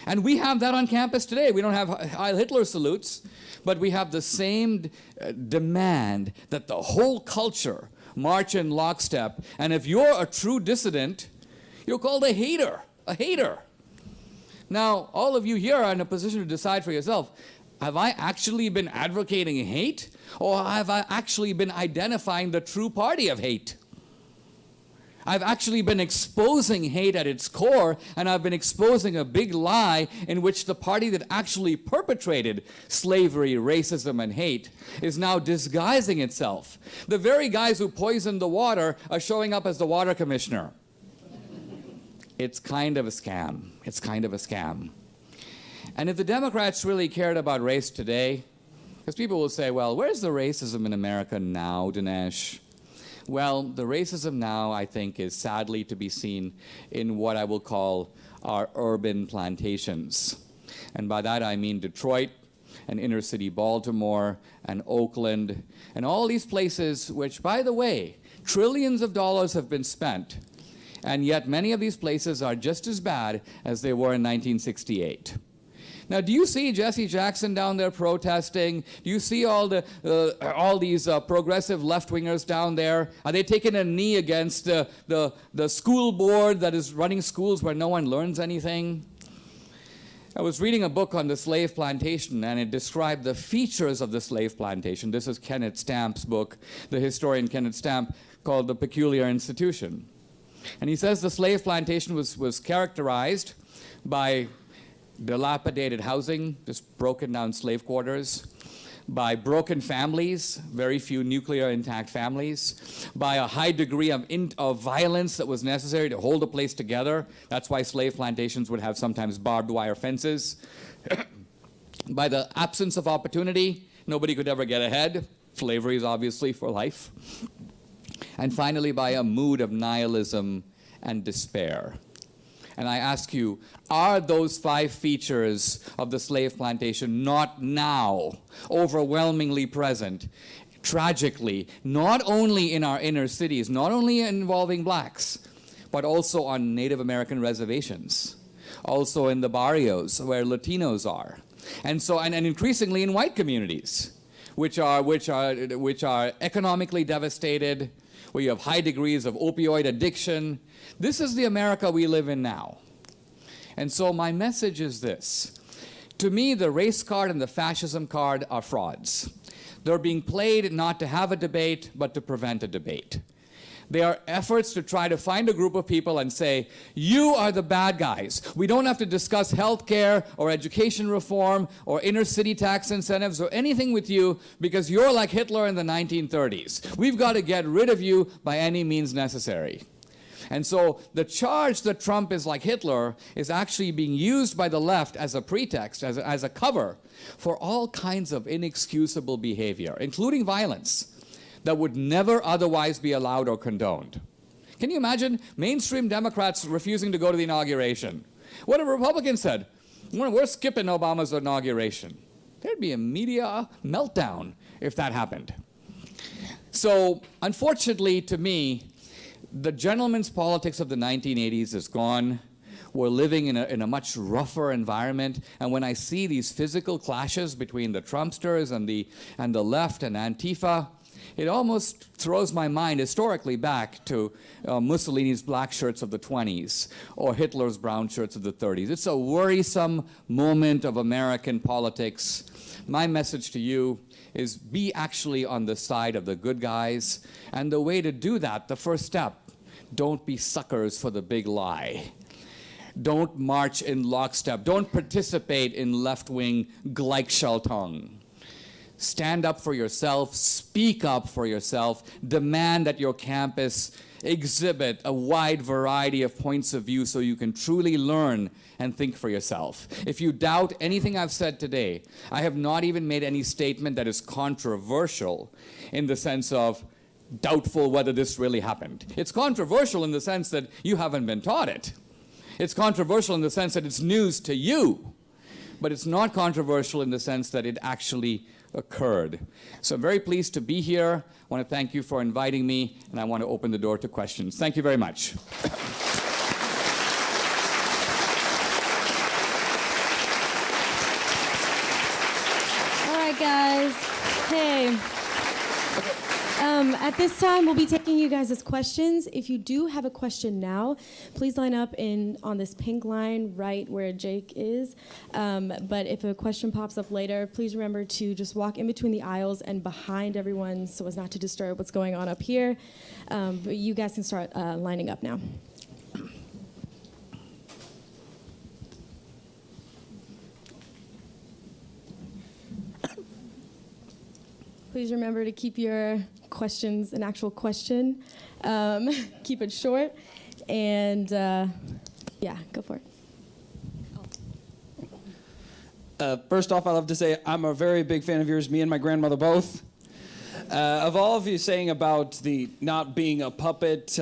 And we have that on campus today. We don't have Heil Hitler salutes, but we have the same demand that the whole culture march in lockstep. And if you're a true dissident, you're called a hater, a hater. Now, all of you here are in a position to decide for yourself, have I actually been advocating hate, or have I actually been identifying the true party of hate? I've actually been exposing hate at its core, and I've been exposing a big lie in which the party that actually perpetrated slavery, racism, and hate is now disguising itself. The very guys who poisoned the water are showing up as the water commissioner. It's kind of a scam. It's kind of a scam. And if the Democrats really cared about race today, because people will say, well, where's the racism in America now, Dinesh? Well, the racism now, I think, is sadly to be seen in what I will call our urban plantations. And by that I mean Detroit and inner city Baltimore and Oakland and all these places which, by the way, trillions of dollars have been spent, and yet many of these places are just as bad as they were in 1968. Now, do you see Jesse Jackson down there protesting? Do you see all these progressive left-wingers down there? Are they taking a knee against the school board that is running schools where no one learns anything? I was reading a book on the slave plantation, and it described the features of the slave plantation. This is Kenneth Stamp's book, the historian Kenneth Stamp, called The Peculiar Institution. And he says the slave plantation was characterized by dilapidated housing, just broken down slave quarters, by broken families, very few nuclear intact families, by a high degree of violence that was necessary to hold a place together. That's why slave plantations would have sometimes barbed wire fences. By the absence of opportunity, nobody could ever get ahead. Slavery is obviously for life. And finally, by a mood of nihilism and despair. And I ask you, are those 5 features of the slave plantation not now overwhelmingly present, tragically, not only in our inner cities, not only involving blacks, but also on Native American reservations, also in the barrios where Latinos are, And so, and increasingly in white communities, which are economically devastated, where you have high degrees of opioid addiction. This is the America we live in now. And so my message is this. To me, the race card and the fascism card are frauds. They're being played not to have a debate, but to prevent a debate. They are efforts to try to find a group of people and say, you are the bad guys. We don't have to discuss health care or education reform or inner city tax incentives or anything with you because you're like Hitler in the 1930s. We've got to get rid of you by any means necessary. And so the charge that Trump is like Hitler is actually being used by the left as a pretext, as a cover for all kinds of inexcusable behavior, including violence, that would never otherwise be allowed or condoned. Can you imagine mainstream Democrats refusing to go to the inauguration? What if Republicans said, we're skipping Obama's inauguration? There'd be a media meltdown if that happened. So, unfortunately to me, the gentleman's politics of the 1980s is gone. We're living in a much rougher environment, and when I see these physical clashes between the Trumpsters and the left and Antifa, it almost throws my mind historically back to Mussolini's black shirts of the 20s or Hitler's brown shirts of the 30s. It's a worrisome moment of American politics. My message to you is be actually on the side of the good guys. And the way to do that, the first step, don't be suckers for the big lie. Don't march in lockstep. Don't participate in left-wing Gleichschaltung. Stand up for yourself, speak up for yourself, demand that your campus exhibit a wide variety of points of view so you can truly learn and think for yourself. If you doubt anything I've said today, I have not even made any statement that is controversial in the sense of doubtful whether this really happened. It's controversial in the sense that you haven't been taught it. It's controversial in the sense that it's news to you, but it's not controversial in the sense that it actually occurred. So I'm very pleased to be here. I want to thank you for inviting me, and I want to open the door to questions. Thank you very much. All right, guys. Hey. At this time, we'll be taking you guys' questions. If you do have a question now, please line up on this pink line right where Jake is. But if a question pops up later, please remember to just walk in between the aisles and behind everyone so as not to disturb what's going on up here. But you guys can start lining up now. Please remember to keep your questions an actual question. Keep it short. And yeah, go for it. First off, I'd love to say I'm a very big fan of yours, me and my grandmother both. Of all of you saying about the not being a puppet,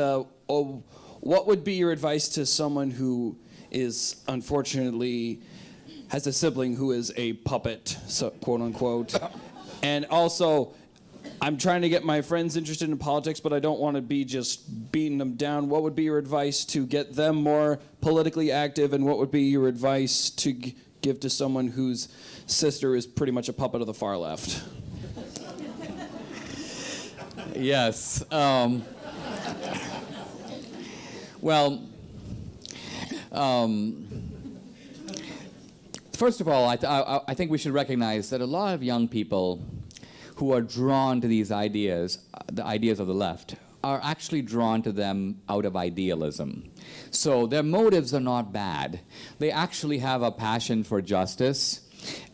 what would be your advice to someone who is unfortunately has a sibling who is a puppet, so, quote unquote? And also, I'm trying to get my friends interested in politics, but I don't want to be just beating them down. What would be your advice to get them more politically active, and what would be your advice to give to someone whose sister is pretty much a puppet of the far left? Yes. First of all, I think we should recognize that a lot of young people who are drawn to these ideas, the ideas of the left, are actually drawn to them out of idealism. So their motives are not bad. They actually have a passion for justice.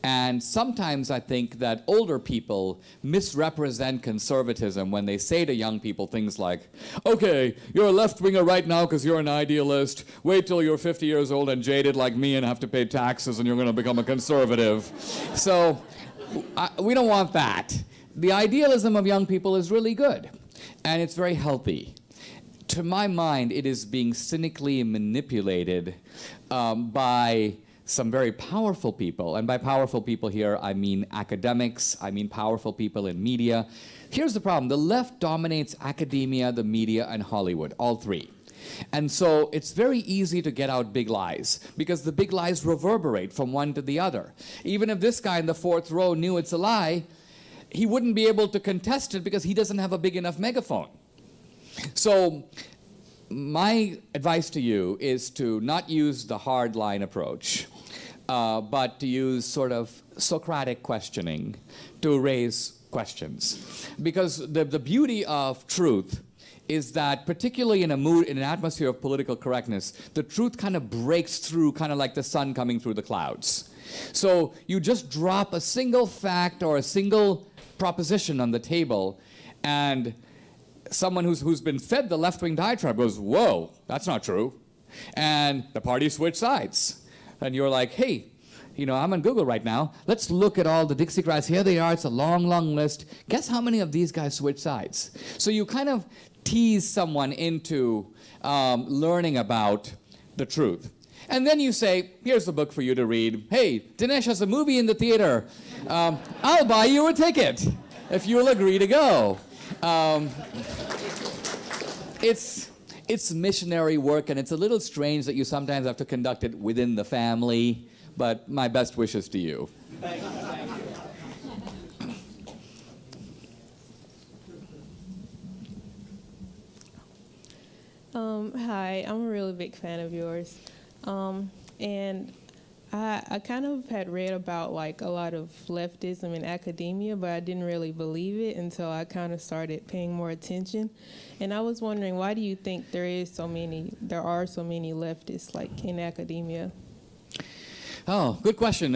And sometimes I think that older people misrepresent conservatism when they say to young people things like, okay, you're a left-winger right now because you're an idealist. Wait till you're 50 years old and jaded like me and have to pay taxes and you're going to become a conservative. So we don't want that. The idealism of young people is really good, and it's very healthy. To my mind, it is being cynically manipulated by some very powerful people, and by powerful people here, I mean academics, I mean powerful people in media. Here's the problem. The left dominates academia, the media, and Hollywood, all three. And so it's very easy to get out big lies because the big lies reverberate from one to the other. Even if this guy in the fourth row knew it's a lie, he wouldn't be able to contest it because he doesn't have a big enough megaphone. So my advice to you is to not use the hard line approach, but to use sort of Socratic questioning to raise questions. Because the beauty of truth is that, particularly in an atmosphere of political correctness, the truth kind of breaks through, kind of like the sun coming through the clouds. So you just drop a single fact or a single proposition on the table, and someone who's been fed the left-wing diatribe goes, whoa, that's not true. And the party switch sides. And you're like, hey, you know, I'm on Google right now. Let's look at all the Dixiecrats. Here they are. It's a long, long list. Guess how many of these guys switch sides? So you kind of tease someone into learning about the truth. And then you say, here's the book for you to read. Hey, Dinesh has a movie in the theater. I'll buy you a ticket if you'll agree to go. It's missionary work, and it's a little strange that you sometimes have to conduct it within the family, but my best wishes to you. Hi, I'm a really big fan of yours. And I kind of had read about like a lot of leftism in academia, but I didn't really believe it until I kind of started paying more attention. And I was wondering, why do you think there are so many leftists like in academia? Oh, good question.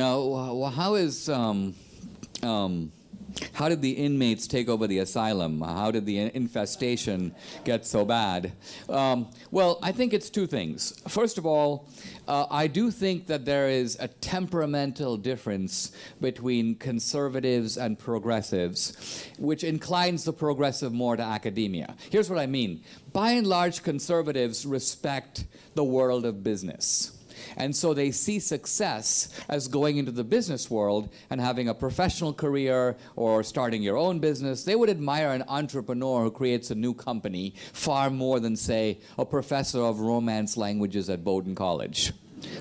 How did the inmates take over the asylum? How did the infestation get so bad? Well, I think it's two things. First of all, I do think that there is a temperamental difference between conservatives and progressives, which inclines the progressive more to academia. Here's what I mean. By and large, conservatives respect the world of business. And so they see success as going into the business world and having a professional career or starting your own business. They would admire an entrepreneur who creates a new company far more than, say, a professor of Romance languages at Bowdoin College.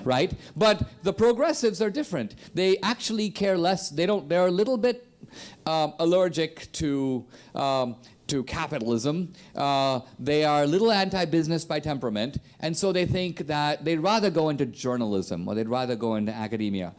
Right? But the progressives are different. They actually care less. They're a little bit allergic to capitalism. They are a little anti-business by temperament, and so they think that they'd rather go into journalism or they'd rather go into academia.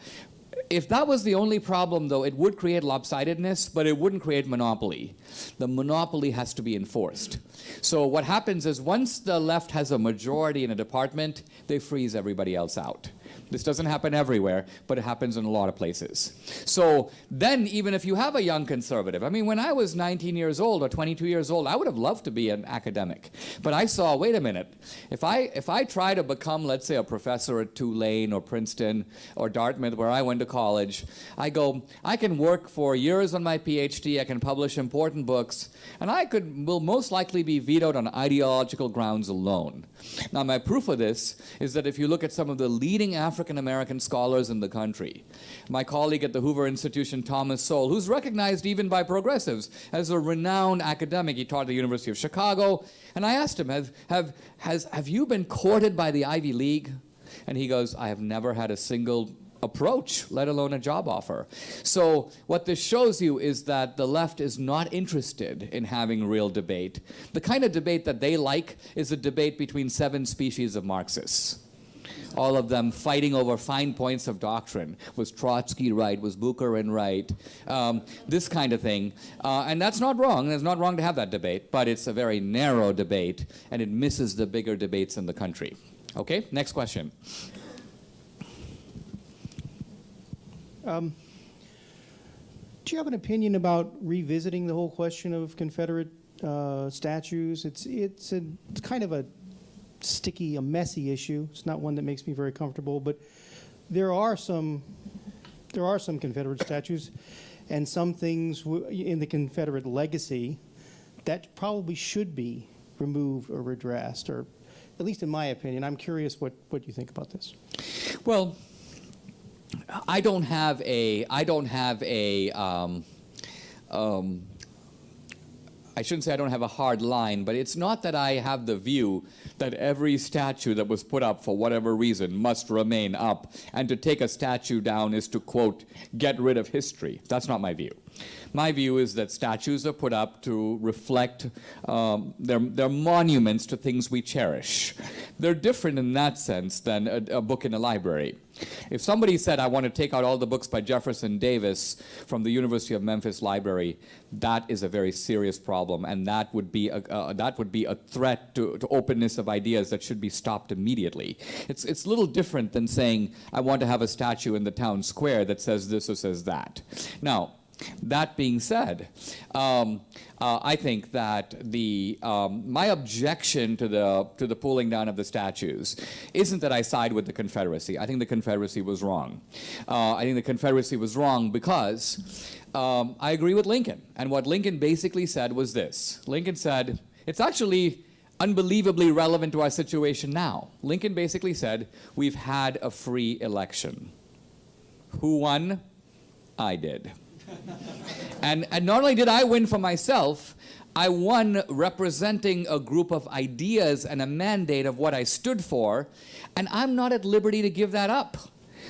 If that was the only problem, though, it would create lopsidedness, but it wouldn't create monopoly. The monopoly has to be enforced. So what happens is once the left has a majority in a department, they freeze everybody else out. This doesn't happen everywhere, but it happens in a lot of places. So then even if you have a young conservative, I mean, when I was 19 years old or 22 years old, I would have loved to be an academic. But I saw, wait a minute, if I try to become, let's say, a professor at Tulane or Princeton or Dartmouth, where I went to college, I can work for years on my PhD, I can publish important books, and will most likely be vetoed on ideological grounds alone. Now, my proof of this is that if you look at some of the leading African-American scholars in the country, my colleague at the Hoover Institution, Thomas Sowell, who's recognized even by progressives as a renowned academic, he taught at the University of Chicago, and I asked him, have you been courted by the Ivy League? And he goes, I have never had a single approach, let alone a job offer. So what this shows you is that the left is not interested in having real debate. The kind of debate that they like is a debate between 7 species of Marxists. All of them fighting over fine points of doctrine. Was Trotsky right? Was Bukharin right? This kind of thing. And that's not wrong. It's not wrong to have that debate, but it's a very narrow debate, and it misses the bigger debates in the country. Okay, next question. Do you have an opinion about revisiting the whole question of Confederate statues? It's kind of a sticky, a messy issue. It's not one that makes me very comfortable, but there are some Confederate statues and some things in the Confederate legacy that probably should be removed or redressed, or at least in my opinion. I'm curious what you think about this. Well, I don't have I shouldn't say I don't have a hard line, but it's not that I have the view that every statue that was put up for whatever reason must remain up, and to take a statue down is to, quote, get rid of history. That's not my view. My view is that statues are put up to reflect, they're monuments to things we cherish. They're different in that sense than a book in a library. If somebody said, I want to take out all the books by Jefferson Davis from the University of Memphis library, that is a very serious problem, and that would be a threat to openness of ideas that should be stopped immediately. It's a little different than saying, I want to have a statue in the town square that says this or says that. Now, that being said, I think that my objection to the pulling down of the statues isn't that I side with the Confederacy. I think the Confederacy was wrong. I think the Confederacy was wrong because I agree with Lincoln. And what Lincoln basically said was this. Lincoln said, it's actually unbelievably relevant to our situation now. Lincoln basically said, we've had a free election. Who won? I did. And not only did I win for myself, I won representing a group of ideas and a mandate of what I stood for, and I'm not at liberty to give that up.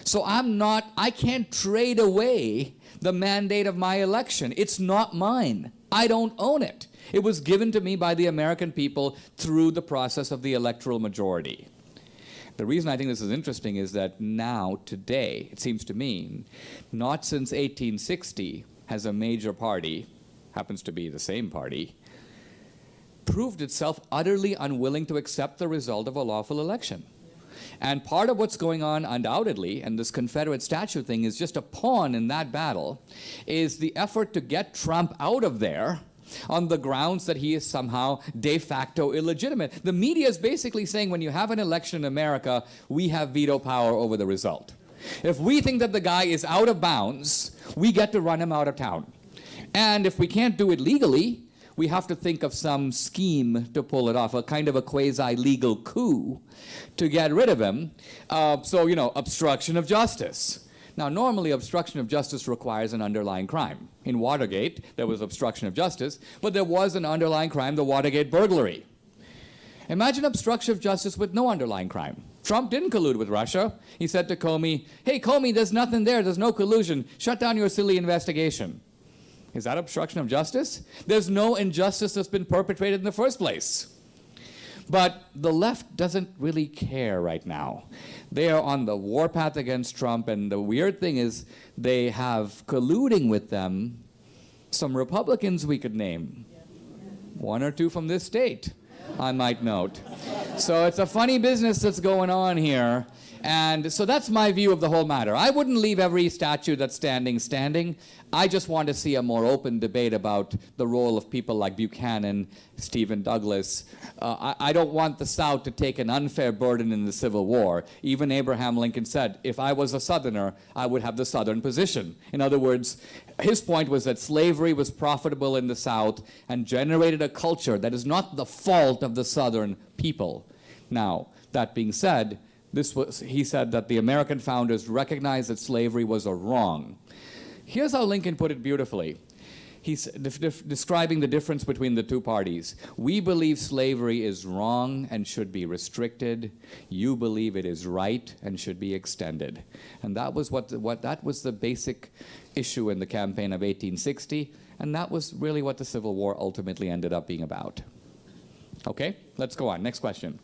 So I can't trade away the mandate of my election. It's not mine. I don't own it. It was given to me by the American people through the process of the electoral majority. The reason I think this is interesting is that now, today, it seems to me, not since 1860 has a major party, happens to be the same party, proved itself utterly unwilling to accept the result of a lawful election. And part of what's going on, undoubtedly, and this Confederate statue thing is just a pawn in that battle, is the effort to get Trump out of there on the grounds that he is somehow de facto illegitimate. The media is basically saying when you have an election in America, we have veto power over the result. If we think that the guy is out of bounds, we get to run him out of town. And if we can't do it legally, we have to think of some scheme to pull it off, a kind of a quasi-legal coup to get rid of him. So, obstruction of justice. Now, normally, obstruction of justice requires an underlying crime. In Watergate, there was obstruction of justice, but there was an underlying crime, the Watergate burglary. Imagine obstruction of justice with no underlying crime. Trump didn't collude with Russia. He said to Comey, hey, Comey, there's nothing there. There's no collusion. Shut down your silly investigation. Is that obstruction of justice? There's no injustice that's been perpetrated in the first place. But the left doesn't really care right now. They are on the warpath against Trump, and the weird thing is they have colluding with them some Republicans we could name. One or two from this state, I might note. So it's a funny business that's going on here. And so that's my view of the whole matter. I wouldn't leave every statue that's standing. I just want to see a more open debate about the role of people like Buchanan, Stephen Douglas. I don't want the South to take an unfair burden in the Civil War. Even Abraham Lincoln said, if I was a Southerner, I would have the Southern position. In other words, his point was that slavery was profitable in the South and generated a culture that is not the fault of the Southern people. Now, that being said, he said that the American founders recognized that slavery was a wrong. Here's how Lincoln put it beautifully. He's describing the difference between the two parties. We believe slavery is wrong and should be restricted. You believe it is right and should be extended. And that was that was the basic issue in the campaign of 1860, and that was really what the Civil War ultimately ended up being about. Okay, let's go on. Next question.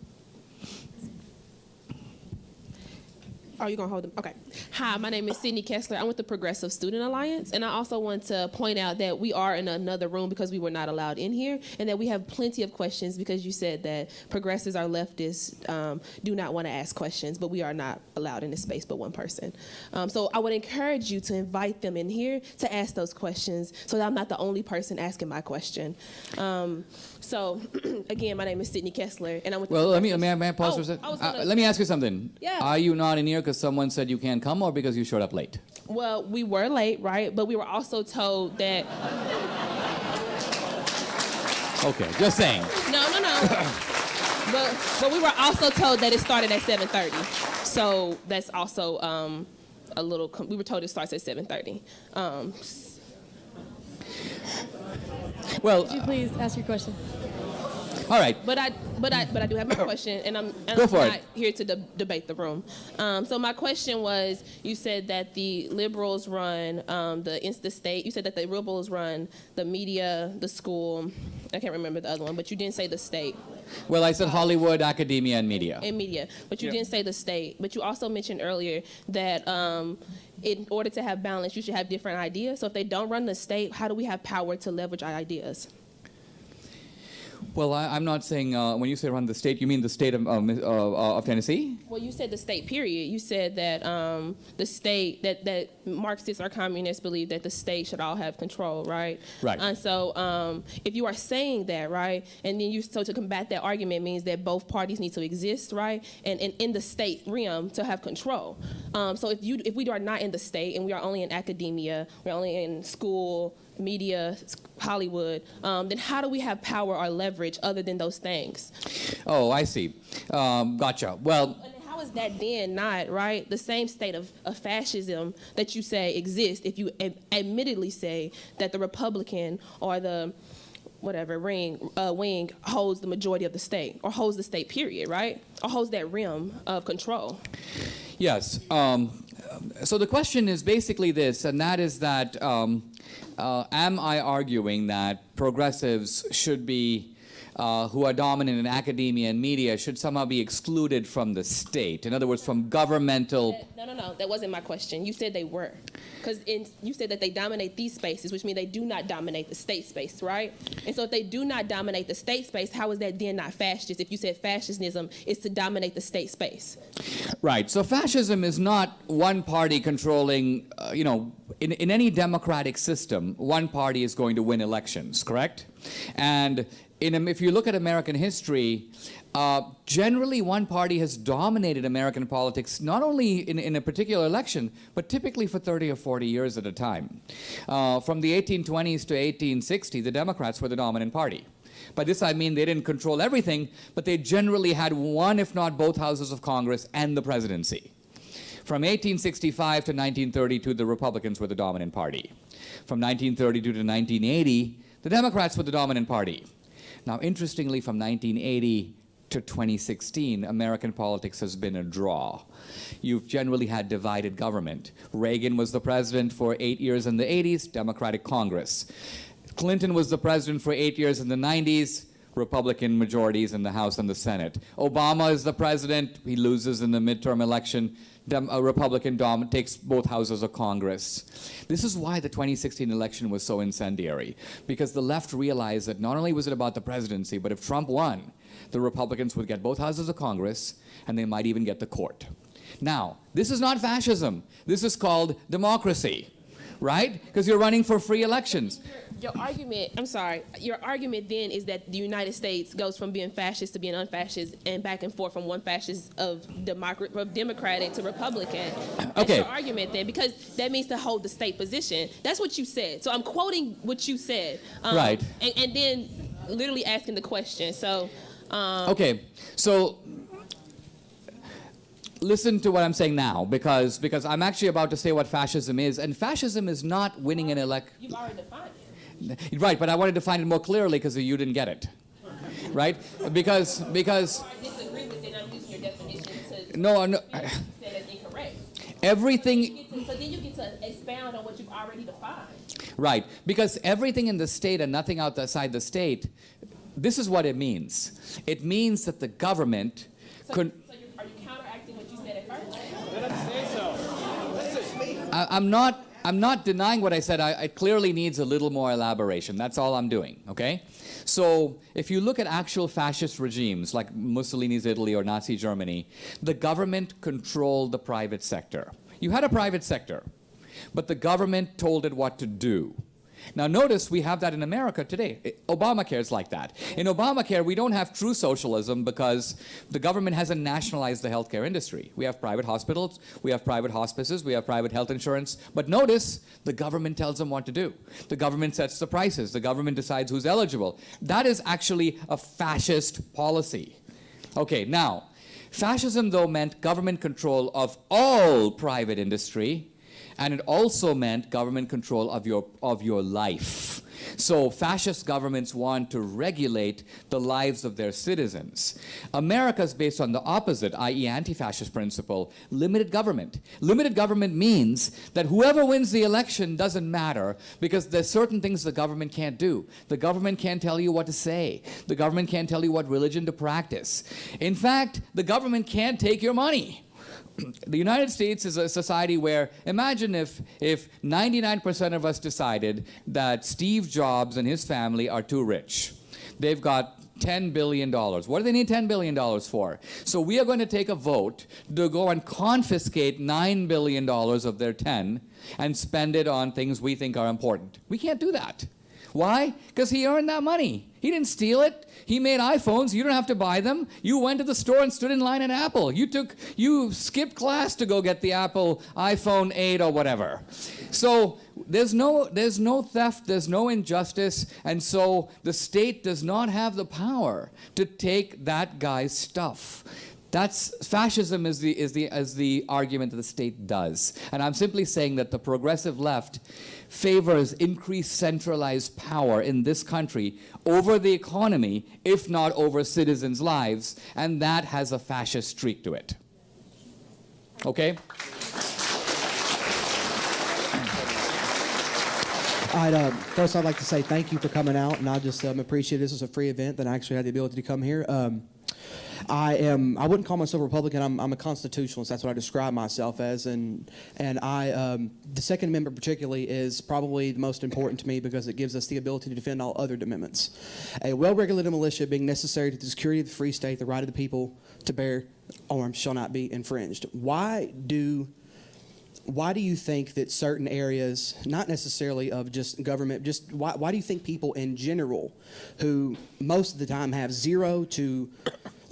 Oh, you're going to hold them? Okay. Hi, my name is Sydney Kessler. I'm with the Progressive Student Alliance, and I also want to point out that we are in another room because we were not allowed in here, and that we have plenty of questions because you said that progressives or leftists do not want to ask questions, but we are not allowed in this space but one person. So I would encourage you to invite them in here to ask those questions so that I'm not the only person asking my question. So, again, my name is Sydney Kessler, and I'm with. Well, may I pause for a second? Let me ask you something. Yeah. Are you not in here because someone said you can't come, or because you showed up late? Well, we were late, right? But we were also told that. Okay, just saying. No. But we were also told that it started at 7:30, so that's also a little. We were told it starts at 7:30. Well, Could you please ask your question? all right. But I do have my question, and I'm Go for not it. here to debate the room. So my question was, you said that the liberals run the state. You said that the liberals run the media, the school. I can't remember the other one, but you didn't say the state. Well, I said Hollywood, academia, and media. And media, but you didn't say the state. But you also mentioned earlier that in order to have balance, you should have different ideas. So if they don't run the state, how do we have power to leverage our ideas? Well, I'm not saying, when you say run the state, you mean the state of Tennessee? Well, you said the state, period. You said that the state, that Marxists or communists believe that the state should all have control, right? Right. And so if you are saying that, right, and then so to combat that argument means that both parties need to exist, right, and in the state realm to have control. So if we are not in the state and we are only in academia, we're only in school, media, Hollywood, then how do we have power or leverage other than those things? Oh, I see. Gotcha. Well, And how is that then not, right, the same state of fascism that you say exists if you admittedly say that the Republican or the whatever wing holds the majority of the state, or holds the state, period, right? Or holds that realm of control? yes. So the question is basically this, and that is that am I arguing that progressives should be, who are dominant in academia and media, should somehow be excluded from the state? In other words, from governmental... No, that wasn't my question. You said they were. Because you said that they dominate these spaces, which means they do not dominate the state space, right? And so if they do not dominate the state space, how is that then not fascist if you said fascism is to dominate the state space? Right. So fascism is not one party controlling, in any democratic system, one party is going to win elections, correct? And if you look at American history, generally one party has dominated American politics, not only in a particular election, but typically for 30 or 40 years at a time. From the 1820s to 1860, the Democrats were the dominant party. By this I mean they didn't control everything, but they generally had one, if not both, houses of Congress and the presidency. From 1865 to 1932, the Republicans were the dominant party. From 1932 to 1980, the Democrats were the dominant party. Now, interestingly, from 1980 to 2016, American politics has been a draw. You've generally had divided government. Reagan was the president for 8 years in the 80s, Democratic Congress. Clinton was the president for 8 years in the 90s, Republican majorities in the House and the Senate. Obama is the president. He loses in the midterm election. A Republican takes both houses of Congress. This is why the 2016 election was so incendiary, because the left realized that not only was it about the presidency, but if Trump won, the Republicans would get both houses of Congress, and they might even get the court. Now, this is not fascism. This is called democracy, right? Because you're running for free elections. Your argument, I'm sorry, your argument then is that the United States goes from being fascist to being unfascist and back and forth from one fascist of Democratic to Republican. That's Okay. your argument then, because that means to hold the state position. That's what you said. So I'm quoting what you said. Right. And then literally asking the question. So. Okay, so listen to what I'm saying now, because I'm actually about to say what fascism is, and fascism is not winning an election. You've already defined it. Right, but I wanted to define it more clearly because you didn't get it, right? Because I disagree with it. I'm using your definition to. No. Said that's incorrect. Everything. So then you get to expound on what you've already defined. Right, because everything in the state and nothing outside the state. This is what it means. It means that the government Are you counteracting what you said at first? I'm not denying what I said. It clearly needs a little more elaboration. That's all I'm doing, okay? So if you look at actual fascist regimes like Mussolini's Italy or Nazi Germany, the government controlled the private sector. You had a private sector, but the government told it what to do. Now notice we have that in America today. Obamacare is like that. In Obamacare, we don't have true socialism because the government hasn't nationalized the healthcare industry. We have private hospitals, we have private hospices, we have private health insurance. But notice, the government tells them what to do. The government sets the prices. The government decides who's eligible. That is actually a fascist policy. Okay, now, fascism, though, meant government control of all private industry, and it also meant government control of your life. So fascist governments want to regulate the lives of their citizens. America is based on the opposite, i.e. anti-fascist principle, limited government. Limited government means that whoever wins the election doesn't matter because there's certain things the government can't do. The government can't tell you what to say. The government can't tell you what religion to practice. In fact, the government can't take your money. The United States is a society where, imagine if 99% of us decided that Steve Jobs and his family are too rich. They've got $10 billion. What do they need $10 billion for? So we are going to take a vote to go and confiscate $9 billion of their 10 and spend it on things we think are important. We can't do that. Why? Because he earned that money. He didn't steal it. He made iPhones. You don't have to buy them. You went to the store and stood in line at Apple. You skipped class to go get the Apple iPhone 8 or whatever. So there's no theft, there's no injustice, and so the state does not have the power to take that guy's stuff. That's fascism is the argument that the state does. And I'm simply saying that the progressive left favors increased centralized power in this country over the economy, if not over citizens' lives, and that has a fascist streak to it. Okay? First, I'd like to say thank you for coming out, and I just appreciate this is a free event that I actually had the ability to come here. I wouldn't call myself a Republican. I'm a constitutionalist. That's what I describe myself as. And the Second Amendment particularly is probably the most important to me because it gives us the ability to defend all other amendments. A well-regulated militia being necessary to the security of the free state, the right of the people to bear arms shall not be infringed. Why do you think that certain areas, not necessarily of just government, just why do you think people in general who most of the time have zero to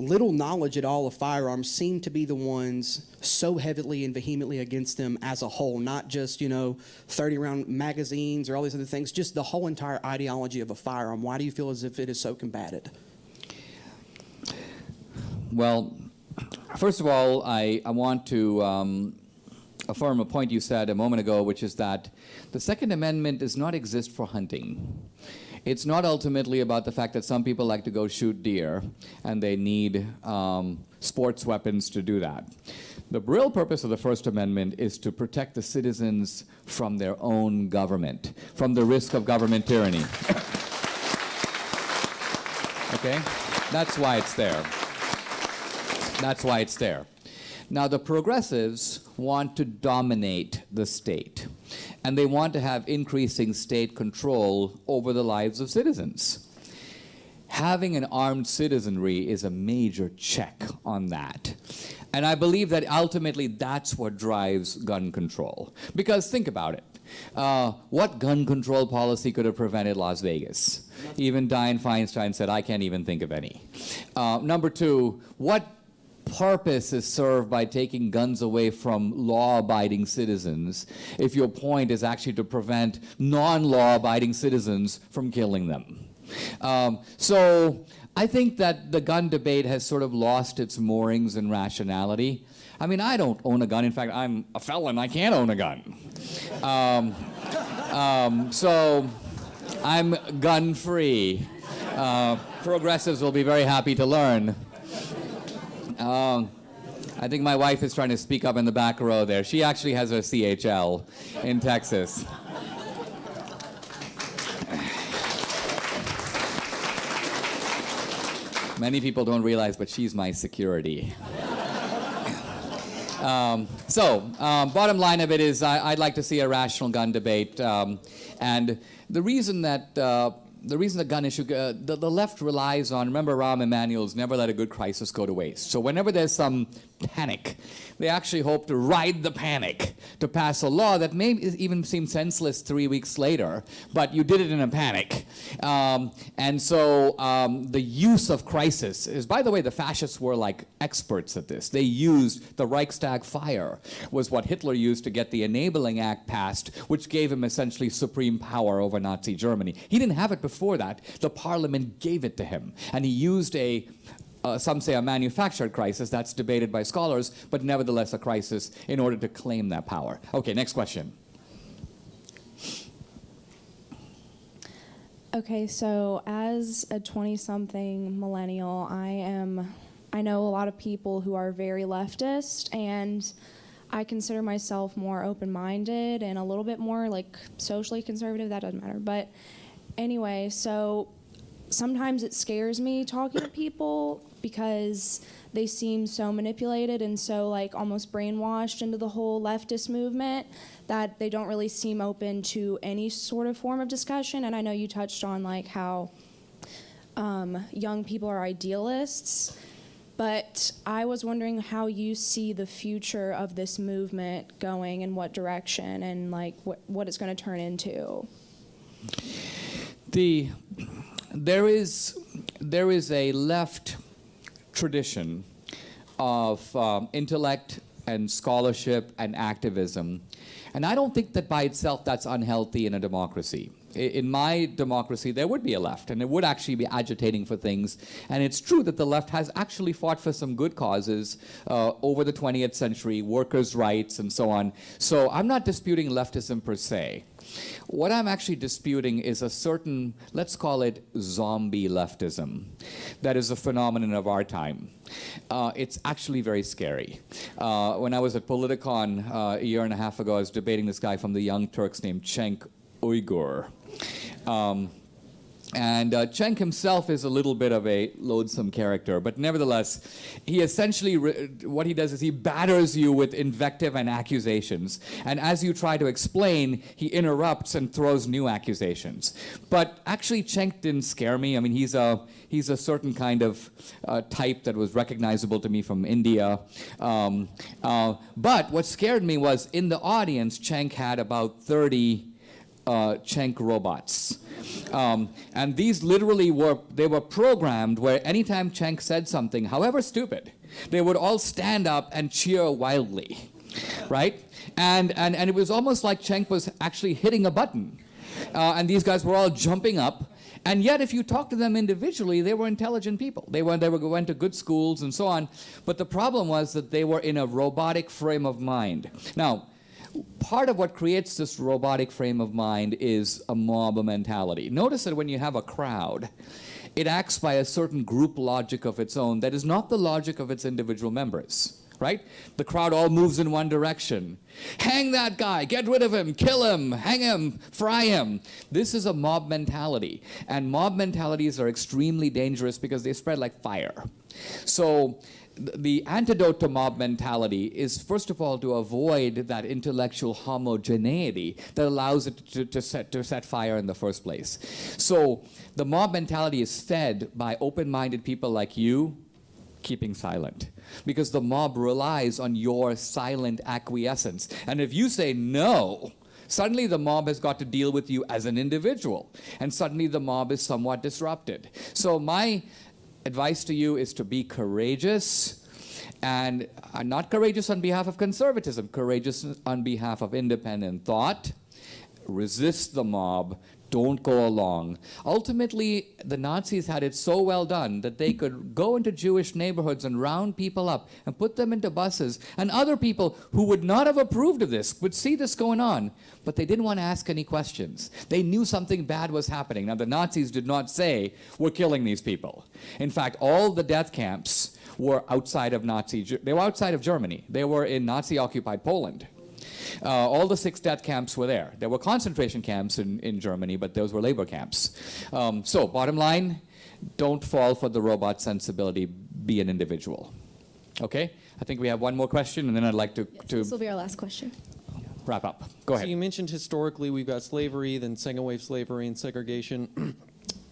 little knowledge at all of firearms seem to be the ones so heavily and vehemently against them as a whole, not just, 30-round magazines or all these other things, just the whole entire ideology of a firearm? Why do you feel as if it is so combated? Well, first of all, I want to affirm a point you said a moment ago, which is that the Second Amendment does not exist for hunting. It's not ultimately about the fact that some people like to go shoot deer and they need sports weapons to do that. The real purpose of the First Amendment is to protect the citizens from their own government, from the risk of government tyranny. Okay? That's why it's there. That's why it's there. Now, the progressives want to dominate the state, and they want to have increasing state control over the lives of citizens. Having an armed citizenry is a major check on that. And I believe that ultimately that's what drives gun control. Because think about it. What gun control policy could have prevented Las Vegas? Even Dianne Feinstein said, I can't even think of any. Number two, what purpose is served by taking guns away from law-abiding citizens if your point is actually to prevent non-law-abiding citizens from killing them? So I think that the gun debate has sort of lost its moorings and rationality. I mean, I don't own a gun. In fact, I'm a felon. I can't own a gun. So I'm gun-free. Progressives will be very happy to learn. I think my wife is trying to speak up in the back row there. She actually has her CHL in Texas. Many people don't realize, but she's my security. Bottom line of it is I'd like to see a rational gun debate. And the reason that the gun issue, the left relies on, remember Rahm Emanuel's never let a good crisis go to waste. So whenever there's some panic, they actually hope to ride the panic to pass a law that may even seem senseless 3 weeks later, but you did it in a panic. And so the use of crisis is, by the way, the fascists were like experts at this. They used the Reichstag fire, was what Hitler used to get the Enabling Act passed, which gave him essentially supreme power over Nazi Germany. He didn't have it before that. The parliament gave it to him. And he used some say a manufactured crisis, that's debated by scholars, but nevertheless a crisis in order to claim that power. Okay, next question. Okay, so as a 20-something millennial, I know a lot of people who are very leftist, and I consider myself more open-minded and a little bit more like socially conservative. That doesn't matter. But anyway, so sometimes it scares me talking to people because they seem so manipulated and so like almost brainwashed into the whole leftist movement that they don't really seem open to any sort of form of discussion. And I know you touched on like how young people are idealists, but I was wondering how you see the future of this movement going, in what direction, and like what it's going to turn into. There is a left tradition of intellect and scholarship and activism, and I don't think that by itself that's unhealthy in a democracy. In my democracy, there would be a left, and it would actually be agitating for things. And it's true that the left has actually fought for some good causes over the 20th century, workers' rights and so on. So I'm not disputing leftism per se. What I'm actually disputing is a certain, let's call it zombie leftism, that is a phenomenon of our time. It's actually very scary. When I was at Politicon a year and a half ago, I was debating this guy from the Young Turks named Cenk Uygur. And Cenk himself is a little bit of a loathsome character, but nevertheless, he essentially, what he does is he batters you with invective and accusations, and as you try to explain, he interrupts and throws new accusations. But actually, Cenk didn't scare me. I mean, he's a certain kind of type that was recognizable to me from India. But what scared me was, in the audience, Cenk had about 30 Cenk robots. And these literally were programmed where anytime Cenk said something, however stupid, they would all stand up and cheer wildly, right? And it was almost like Cenk was actually hitting a button. And these guys were all jumping up. And yet, if you talk to them individually, they were intelligent people. They went to good schools and so on. But the problem was that they were in a robotic frame of mind. Now, part of what creates this robotic frame of mind is a mob mentality. Notice that when you have a crowd, it acts by a certain group logic of its own that is not the logic of its individual members, right? The crowd all moves in one direction. Hang that guy, get rid of him, kill him, hang him, fry him. This is a mob mentality. And mob mentalities are extremely dangerous because they spread like fire. So the antidote to mob mentality is, first of all, to avoid that intellectual homogeneity that allows it to set fire in the first place. So the mob mentality is fed by open-minded people like you keeping silent, because the mob relies on your silent acquiescence. And if you say no, suddenly the mob has got to deal with you as an individual, and suddenly the mob is somewhat disrupted. So my advice to you is to be courageous, and not courageous on behalf of conservatism, courageous on behalf of independent thought. Resist the mob. Don't go along. Ultimately, the Nazis had it so well done that they could go into Jewish neighborhoods and round people up and put them into buses, and other people who would not have approved of this would see this going on, but they didn't want to ask any questions. They knew something bad was happening. Now, the Nazis did not say, we're killing these people. In fact, all the death camps were outside of they were outside of Germany. They were in Nazi-occupied Poland. All the 6 death camps were there. There were concentration camps in Germany, but those were labor camps. So bottom line, don't fall for the robot sensibility. Be an individual. Okay? I think we have one more question, and then I'd like to This will be our last question. wrap up. Go ahead. So you mentioned historically we've got slavery, then second wave slavery and segregation.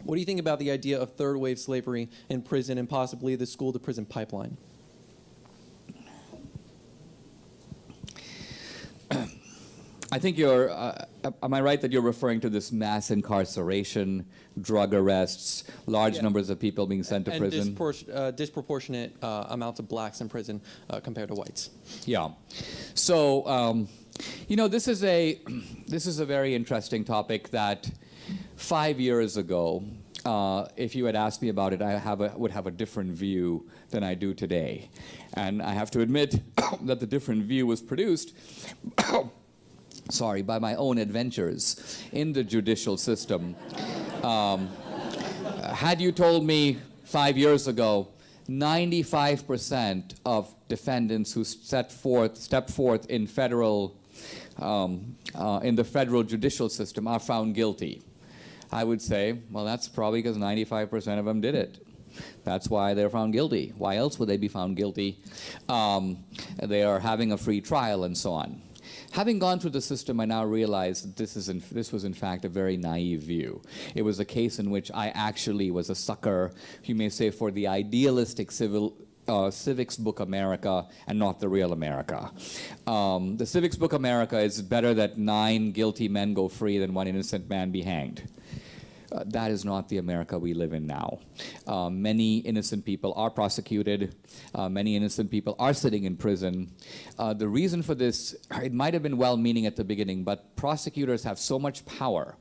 What do you think about the idea of third wave slavery in prison and possibly the school to prison pipeline? I think you're, am I right that you're referring to this mass incarceration, drug arrests, large numbers of people being sent to prison? And disproportionate amounts of blacks in prison compared to whites. Yeah. So, you know, this is a very interesting topic that 5 years ago, if you had asked me about it, would have a different view than I do today. And I have to admit that the different view was produced by my own adventures in the judicial system. Had you told me 5 years ago 95% of defendants who step forth in the federal judicial system are found guilty, I would say, well, that's probably because 95% of them did it. That's why they're found guilty. Why else would they be found guilty? They are having a free trial and so on. Having gone through the system, I now realize that this was in fact a very naive view. It was a case in which I actually was a sucker, you may say, for the idealistic civics book America and not the real America. The civics book America is better that 9 guilty men go free than 1 innocent man be hanged. That is not the America we live in now. Many innocent people are prosecuted. Many innocent people are sitting in prison. The reason for this, it might have been well-meaning at the beginning, but prosecutors have so much power.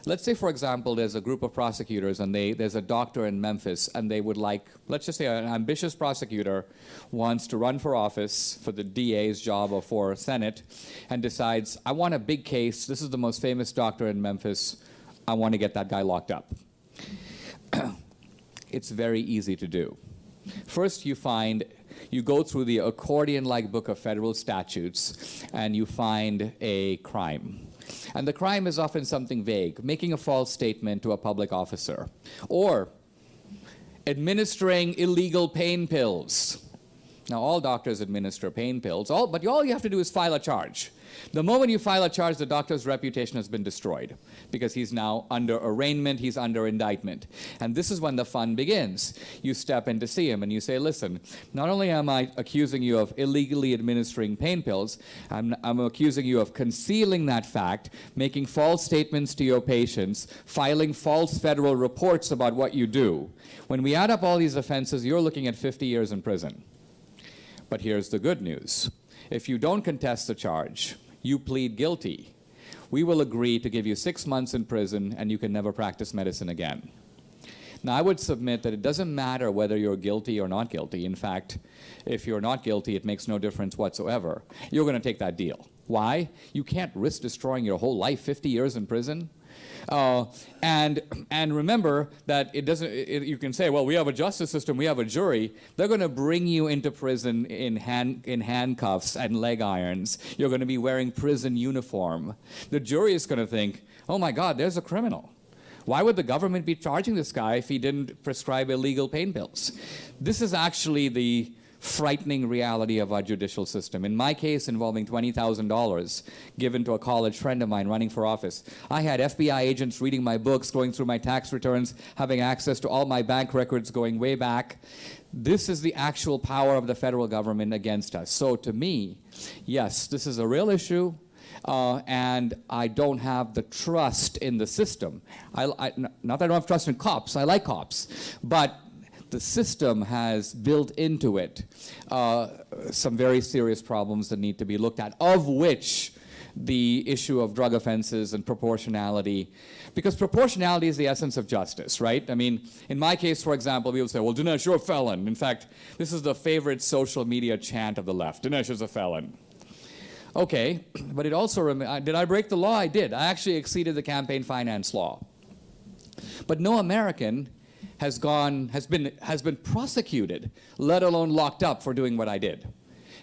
Let's say, for example, there's a group of prosecutors and there's a doctor in Memphis and they would like, let's just say an ambitious prosecutor wants to run for office for the DA's job or for Senate and decides, I want a big case. This is the most famous doctor in Memphis. I want to get that guy locked up. It's very easy to do. First, you go through the accordion-like book of federal statutes, and you find a crime. And the crime is often something vague, making a false statement to a public officer, or administering illegal pain pills. Now, all doctors administer pain pills, but all you have to do is file a charge. The moment you file a charge, the doctor's reputation has been destroyed because he's now under arraignment, he's under indictment. And this is when the fun begins. You step in to see him and you say, listen, not only am I accusing you of illegally administering pain pills, I'm accusing you of concealing that fact, making false statements to your patients, filing false federal reports about what you do. When we add up all these offenses, you're looking at 50 years in prison. But here's the good news. If you don't contest the charge, you plead guilty, we will agree to give you 6 months in prison and you can never practice medicine again. Now, I would submit that it doesn't matter whether you're guilty or not guilty. In fact, if you're not guilty, it makes no difference whatsoever. You're going to take that deal. Why? You can't risk destroying your whole life, 50 years in prison. And remember that you can say, well, we have a justice system, we have a jury. They're going to bring you into prison in handcuffs and leg irons. You're going to be wearing prison uniform. The jury is going to think, oh my God, there's a criminal. Why would the government be charging this guy if he didn't prescribe illegal pain pills? This is actually the frightening reality of our judicial system. In my case involving $20,000 given to a college friend of mine running for office, I had FBI agents reading my books, going through my tax returns, having access to all my bank records going way back. This is the actual power of the federal government against us. So to me, yes, this is a real issue. And I don't have the trust in the system. Not that I don't have trust in cops. I like cops. But the system has built into it some very serious problems that need to be looked at, of which the issue of drug offenses and proportionality, because proportionality is the essence of justice, right? I mean, in my case, for example, we would say, well, Dinesh, you're a felon. In fact, this is the favorite social media chant of the left. Dinesh is a felon. Okay, but it also, did I break the law? I did. I actually exceeded the campaign finance law. But no American has been prosecuted, let alone locked up for doing what I did.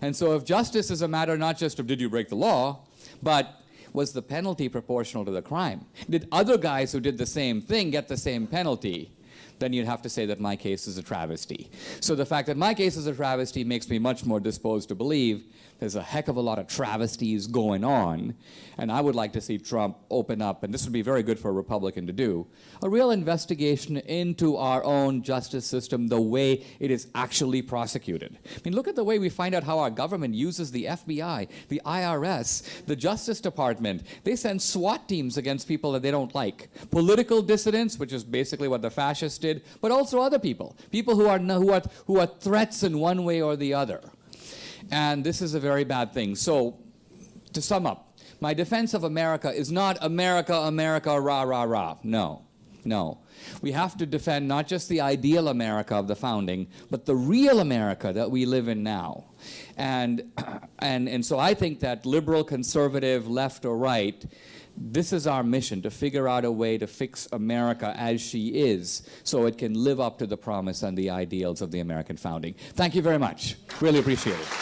And so if justice is a matter not just of did you break the law, but was the penalty proportional to the crime? Did other guys who did the same thing get the same penalty? Then you'd have to say that my case is a travesty. So the fact that my case is a travesty makes me much more disposed to believe there's a heck of a lot of travesties going on, and I would like to see Trump open up, and this would be very good for a Republican to do, a real investigation into our own justice system, the way it is actually prosecuted. I mean, look at the way we find out how our government uses the FBI, the IRS, the Justice Department. They send SWAT teams against people that they don't like. Political dissidents, which is basically what the fascists did, but also other people who are threats in one way or the other. And this is a very bad thing. So, to sum up, my defense of America is not America, America, rah, rah, rah. No, no. We have to defend not just the ideal America of the founding, but the real America that we live in now. And so I think that liberal, conservative, left or right, this is our mission, to figure out a way to fix America as she is so it can live up to the promise and the ideals of the American founding. Thank you very much. Really appreciate it.